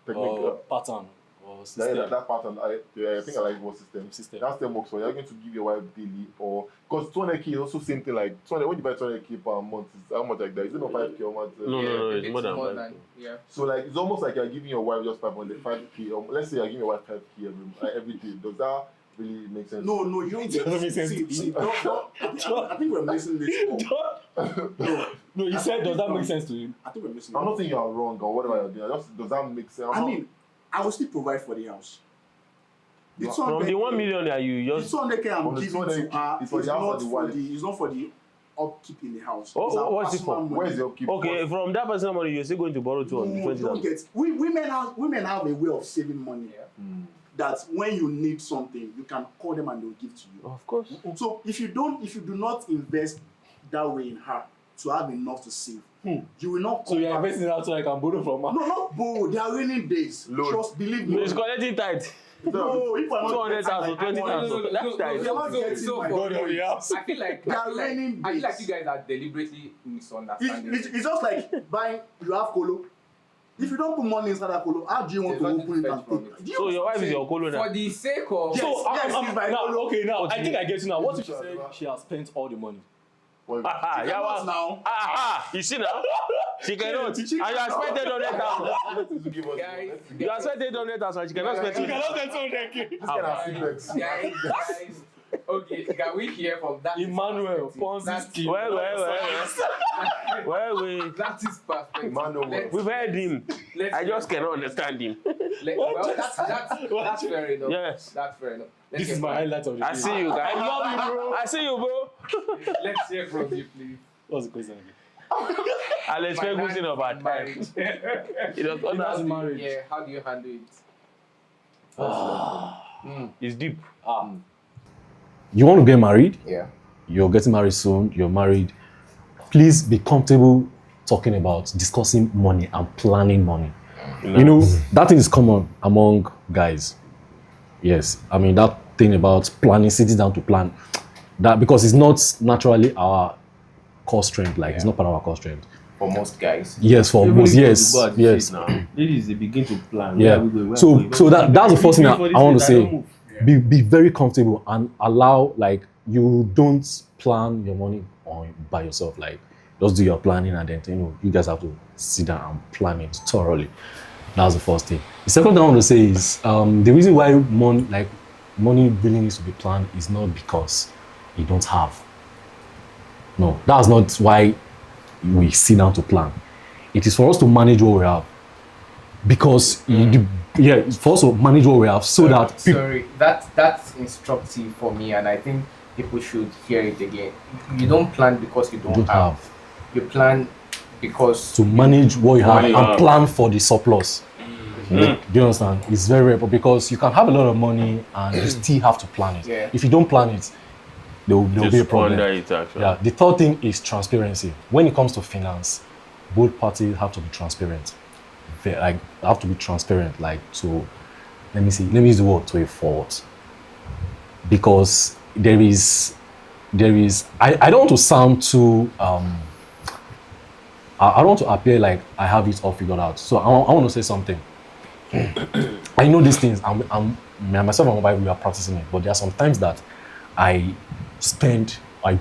technique? Pattern or Yeah, system. that pattern, I think I like what system. That system works for you. Are you going to give your wife daily or because 200K is also same thing like 200 when you buy 200K per month is how much like that? Is it not 5K a month? No, it's more than that. Yeah. So like it's almost like you're giving your wife just 5K or let's say you're giving your wife 5K every day. Does that really make sense? No, you don't get doesn't make sense to see, I think we're missing this. No, he said, does that make sense to you? I think we're missing I'm not saying you're wrong or whatever you're doing. Just does that make sense? I mean, I will still provide for the house. The From the 1 million that you the just. 200K I'm From the giving 200K, to her it's for the house or the wife? it's not for the upkeep in the house. Oh, It's our what's it personal for? money. where's your keep? Okay, from that personal money, you're still going to borrow No, don't 20,000. get women have a way of saving money. That when you need something, you can call them and they'll give to you. Of course. So if you do not invest that way in her to have enough to save, you will not. So you're come back- investing out so I can borrow from her? No, not borrow. There are raining days. Loan. Just believe me. It's collecting tight. No, if I'm not 200,000, 20,000. That's tight. You're not getting So my for point. me, I feel like There are raining I feel like days. you guys are deliberately misunderstanding. It's just like buying. You have colo. If you don't put money inside that colo, how do you want to There's open it nothing and from take? it. Do you So your wife is understand? your colo now. For the sake of Yes. So, it's my now, colo. okay, now, What I do think you- I get you now. What if she said she has spent all the money? Ah, yeah, What well, now? you see now? She cannot. And you have spent 800,000. guys. You have spent 800,000. She cannot spend 200,000. Guys. Okay, can we hear from that? Emmanuel, Ponzi That's- scheme. Well. That is perspective. Emmanuel. We've heard him. Let's I just cannot understand him. well, that's fair enough. Yes. That's fair enough. This is my highlight of the I day. see you, guys. I love you, bro. I see you, bro. Let's hear from you, please. What's the question again? Alex Ferguson of our time. Marriage. It was That's under- marriage. Yeah, how do you handle it? It's deep. You want to get married? Yeah. You're getting married soon. You're married. Please be comfortable talking about discussing money and planning money. You know, that thing is common among guys. Yes, I mean that thing about planning, sitting down to plan, that because it's not naturally our core strength. Like it's not part of our core strength. For most guys. Yes, for Even most. if you Yes, go out, yes. now, ladies, they begin to plan. Yeah. Where are we going? Where are So we going? so that's the first thing I For this want to place, I don't say. move. Be very comfortable and allow, like, you don't plan your money on by yourself. Like, just do your planning and then you guys have to sit down and plan it thoroughly. That's the first thing. The second thing I want to say is the reason why money really needs to be planned is not because you don't have. No, that's not why we sit down to plan. It is for us to manage what we have. Because it's for us to manage what we have so that people, Sorry, that's instructive for me, and I think people should hear it again. You don't plan because you don't have. You plan because to manage what you have you and have. plan for the surplus. Do you understand? It's very, very important because you can have a lot of money and you still have to plan it. Yeah. If you don't plan it, there will be a Just problem. under it, actually. Yeah. The third thing is transparency. When it comes to finance, both parties have to be transparent. They have to be transparent, like to, let me use the word, to a fault. Because there is, I don't want to sound too, I don't want to appear like I have it all figured out. So I want to say something. I know these things, myself and my wife, we are practicing it, but there are some times that I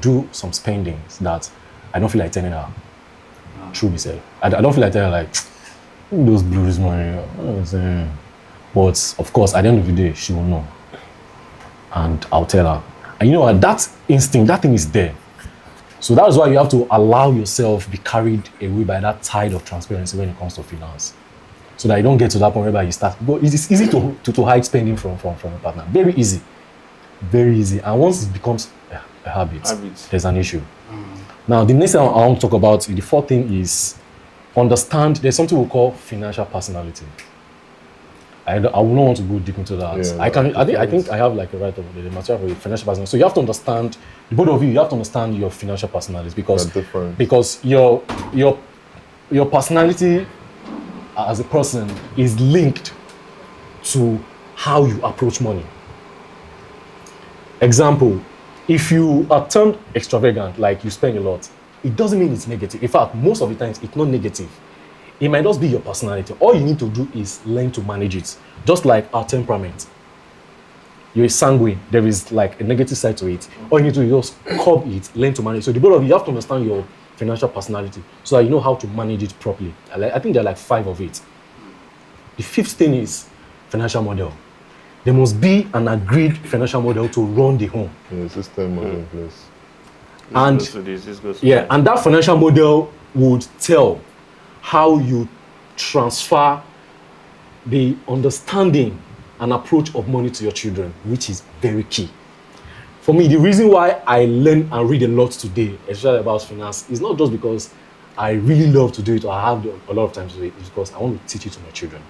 do some spendings that I don't feel like telling her. Truly said. I don't feel like telling her, like, those blues money. But of course, at the end of the day, she will know. And I'll tell her. And you know what? That instinct, that thing is there. So that's why you have to allow yourself be carried away by that tide of transparency when it comes to finance. So that you don't get to that point whereby you start. But it is easy to hide spending from a partner. Very easy. Very easy. And once it becomes a habit, there's an issue. Now, the next thing I want to talk about, the fourth thing is understand. There's something we call financial personality. I will not want to go deep into that. Yeah, I think I have like a right of the material for financial personality. So you have to understand, the both of you have to understand your financial personalities because your personality as a person is linked to how you approach money. Example, if you are termed extravagant, like you spend a lot, it doesn't mean it's negative. In fact, most of the times it's not negative. It might just be your personality. All you need to do is learn to manage it. Just like our temperament. You're a sanguine. There is like a negative side to it. All you need to do is just curb it, learn to manage it. So the both of you have to understand your financial personality so that you know how to manage it properly. I think there are like 5 of it. The fifth thing is financial model. There must be an agreed financial model to run the home. Yeah, system in place. And and that financial model would tell how you transfer the understanding and approach of money to your children, which is very key. For me, the reason why I learn and read a lot today, especially about finance, is not just because I really love to do it or I have a lot of time to do it. It's because I want to teach it to my children.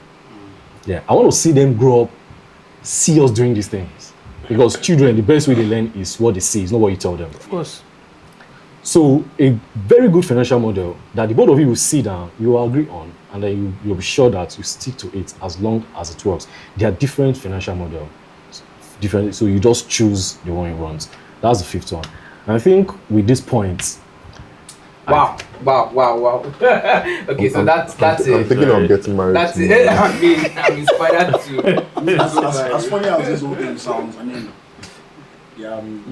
Yeah, I want to see them grow up, see us doing these things. Because children, the best way they learn is what they see, it's not what you tell them. Of course. So a very good financial model that the both of you will sit down, you will agree on, and then you'll be sure that you stick to it as long as it works. There are different financial models, so you just choose the one you want. That's the fifth one. And I think with this point, Wow. Okay, so that's I'm it. thinking of getting married. That's it. I mean, I'm inspired to As funny as this whole thing sounds, I mean,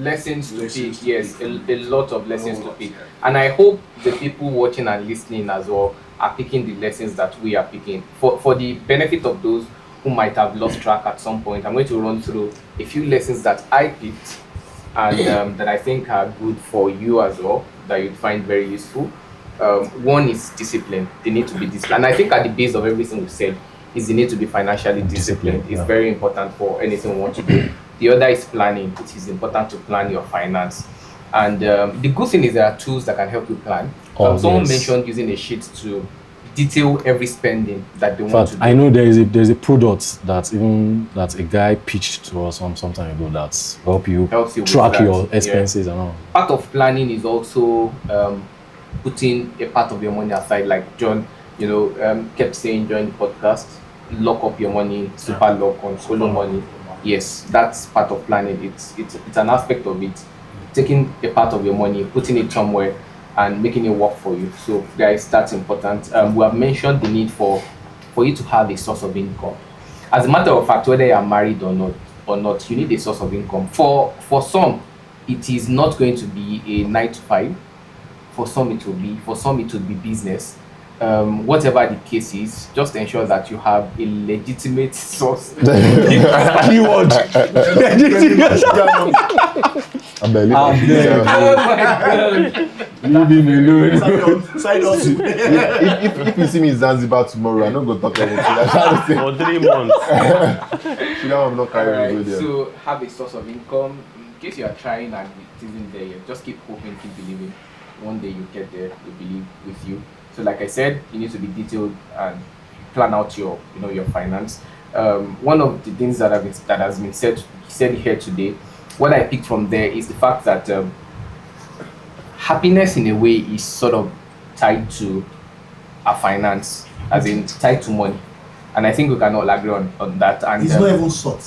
lessons to pick. Yes, a lot of lessons to pick. And I hope the people watching and listening as well are picking the lessons that we are picking. For the benefit of those who might have lost track at some point, I'm going to run through a few lessons that I picked and that I think are good for you as well, that you'd find very useful. One is discipline. They need to be disciplined. And I think at the base of everything we've said is they need to be financially disciplined. It's very important for anything we want to do. The other is planning. It is important to plan your finance. And the good thing is there are tools that can help you plan. Someone mentioned using a sheet to detail every spending that they In want fact, to do. I know there's a product that a guy pitched to us some time ago that helps you with track that. your expenses and all. Part of planning is also putting a part of your money aside, like John, kept saying during the podcast. Lock up your money, super lock on Kolomoni. Yes, that's part of planning. It's an aspect of it. Taking a part of your money, putting it somewhere, and making it work for you. So, guys, that's important. We have mentioned the need for you to have a source of income. As a matter of fact, whether you are married or not, you need a source of income. For some, it is not going to be a 9 to 5. For some, it will be. For some, it will be business. Whatever the case is, just ensure that you have a legitimate source. Keyword. I'm barely Oh my god! Leave him alone. Side hustle. if you see me in Zanzibar tomorrow, I'm not going to talk about it. I'm trying to say, For 3 months. I'm not carrying Alright, go there. so have a source of income. In case you are trying and it isn't there yet, just keep hoping, keep believing. One day you get there, you believe with you. So like I said, you need to be detailed and plan out your finance. One of the things that has been said here today, what I picked from there is the fact that happiness in a way is sort of tied to our finance, as in tied to money. And I think we can all agree on that. And It's not even sort.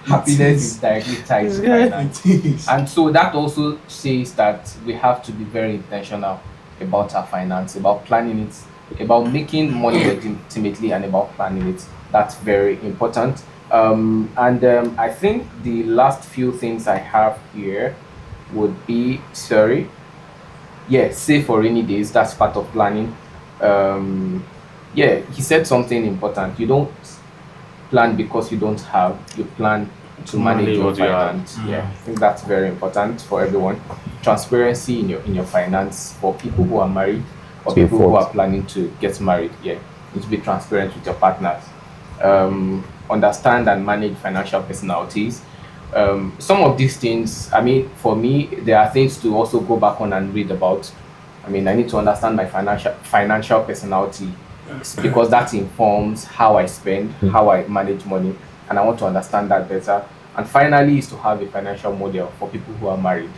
happiness is directly tied to finance. It is. And so that also says that we have to be very intentional about our finance, about planning it, about making money legitimately, and about planning it. That's very important. I think the last few things I have here would be save for rainy days. That's part of planning. He said something important. You don't plan because you don't have. You plan to manage your what you have. finance. Yeah, I think that's very important for everyone. Transparency in your finance for people who are married or To a people who fault. are planning to get married. Yeah, you need to be transparent with your partners. Understand and manage financial personalities. Some of these things, I mean, for me, there are things to also go back on and read about. I mean, I need to understand my financial personality because that informs how I spend, how I manage money, and I want to understand that better. And finally, is to have a financial model for people who are married.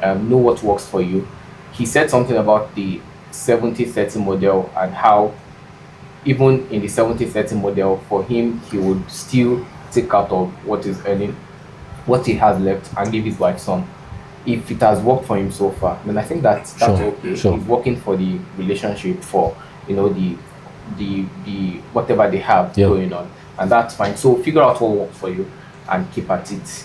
Know what works for you. He said something about the 70-30 model and how even in the 70-30 model, for him, he would still take out of what he's earning, what he has left, and give his wife some. If it has worked for him so far, then I think that's Sure, okay. sure. He's working for the relationship, for the whatever they have Yeah. going on, and that's fine. So figure out what works for you and keep at it.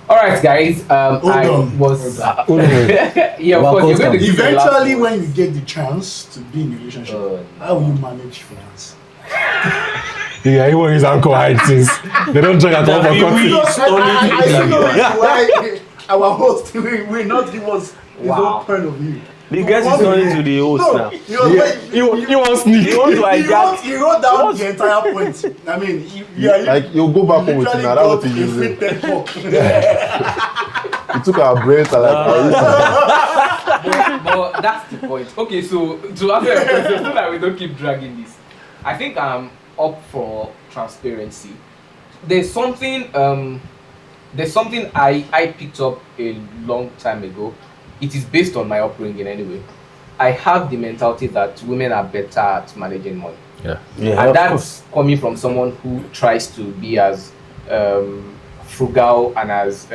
All right, guys. I on. was Hold on. yeah, of Well, course. You're going to give your last Eventually, word. when you get the chance to be in a relationship, how will you manage finance? Yeah, everyone is alcohol things. They don't drink alcohol for coffee. I still know why our host will not give us his Wow. own point of view. The guest is turning to the host now. He wants sneak. He wants to hijack. He wrote down the entire point. I mean, Like, you'll go back home with him now. That's what he uses. He took our brains and But that's the point. Okay, so to answer your question, so that we don't keep dragging this, I think I'm up for transparency. There's something I picked up a long time ago. It is based on my upbringing anyway. I have the mentality that women are better at managing money. Yeah. And that's coming from someone who tries to be as frugal and as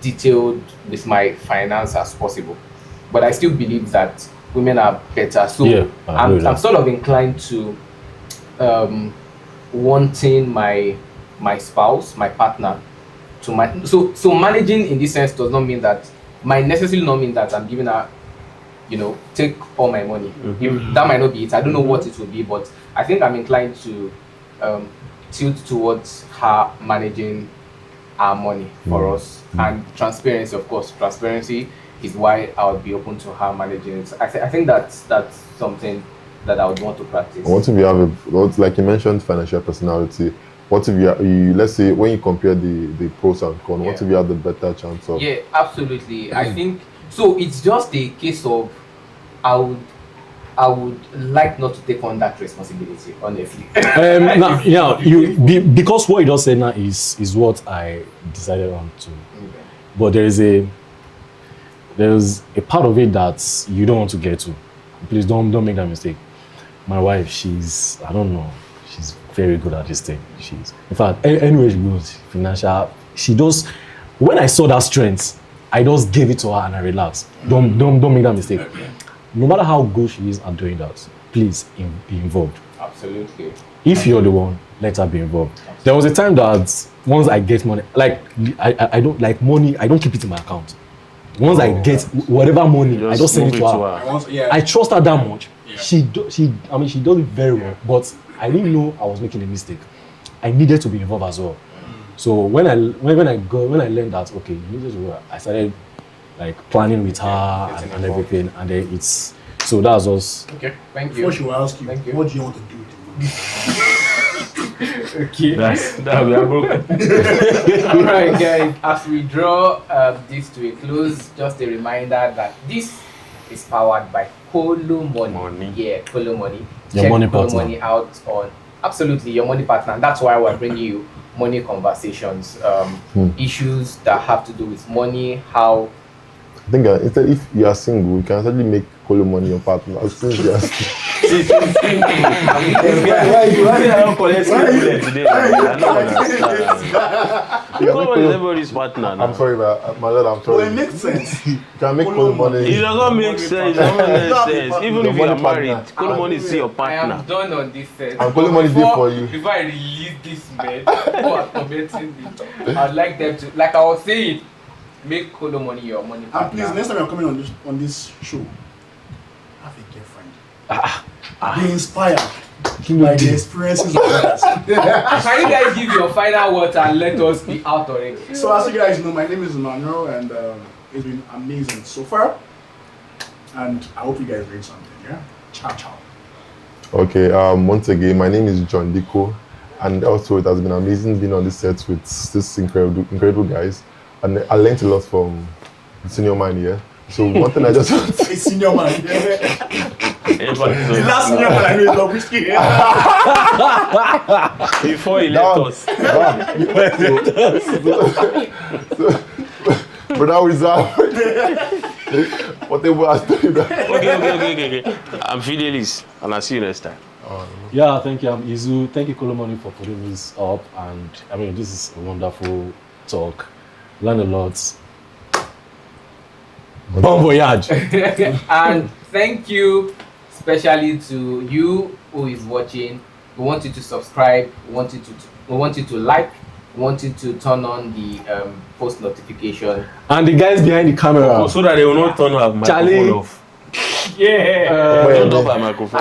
detailed with my finance as possible. But I still believe that women are better. So Yeah, I agree with I'm that. sort of inclined to wanting my spouse, my partner, to so managing in this sense does not mean that necessarily not mean that I'm giving her, take all my money. That might not be it. I don't know what it will be, but I think I'm inclined to tilt towards her managing our money for us. And transparency, of course. Transparency is why I would be open to her managing it. I think that's something that I would want to practice. What if you have like you mentioned, financial personality? What if you let's say when you compare the pros and cons, what if you have the better chance of? Yeah, absolutely. I think so. It's just a case of I would I would like not to take on that responsibility, honestly. Now, yeah, because what you just said now is what I decided on to. Okay. But there's a part of it that you don't want to get to. Please don't make that mistake. My wife, she's very good at this thing. In fact, anywhere she goes, financial, she does. When I saw that strength, I just gave it to her and I relaxed. Don't make that mistake. No matter how good she is at doing that, please be involved. Absolutely. If you're the one, let her be involved. There was a time that once I get money, like I don't like money, I don't keep it in my account. Once I get whatever money, I just send it to her. I trust her that much. Yeah. She does it very well, but I didn't know I was making a mistake. I needed to be involved as well. So when I learned that, okay, you needed to, I started like planning with her and everything, and then that's us. Okay, thank you. Before she will ask you, what do you want to do with the money? Okay. That we are broken. All right, guys. As we draw this to a close, just a reminder that this is powered by Kolomoni. Yeah, Kolomoni. Your Check money partner. Kolomoni out on absolutely your money partner. And that's why we're bringing you money conversations, issues that have to do with money, how. I think instead, if you are single, you can actually make Kolomoni your partner. Since you are everybody's partner. I'm sorry, but my lord, I'm sorry. Well, it makes sense. You can make Kolomoni. It does not make sense. It does not make sense. Even if you are married, Kolomoni is your I partner. am done on this set. And Kolomoni did for you. Before I release this man who are commenting it, I'd like them to, like I was saying, make Kolomoni your money partner. And please, next time you're coming on this show, have a girlfriend. Be inspired by the experiences of others. Can you guys give your final words and let us be out already? So as you guys know, my name is Emmanuel, and it's been amazing so far. And I hope you guys learned something. Yeah. Ciao. Okay. Once again, my name is John Diko, and also it has been amazing being on this set with this incredible guys, and I learned a lot from the senior man here. So one thing I just want to Senior man. The last senior man I know is whiskey. Before he left us. But now is whatever I told you. Okay. I'm Fidelis, and I'll see you next time. Yeah, thank you. I'm Izu. Thank you, Kolomoni, for putting this up. And I mean, this is a wonderful talk. Learn a lot. Bon voyage. And thank you especially to you who is watching. We want you to subscribe. We want you to like. We want you to turn on the post notification. And the guys behind the camera. So that they will not turn our microphone off. Yeah. Turn off our microphone.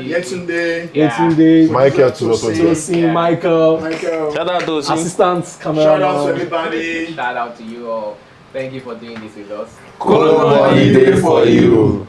Yetunde. Michael to Michael. Shout out to Assistant camera. Shout out to everybody. Shout out to you all. Thank you for doing this with us. Kolomoni day for you.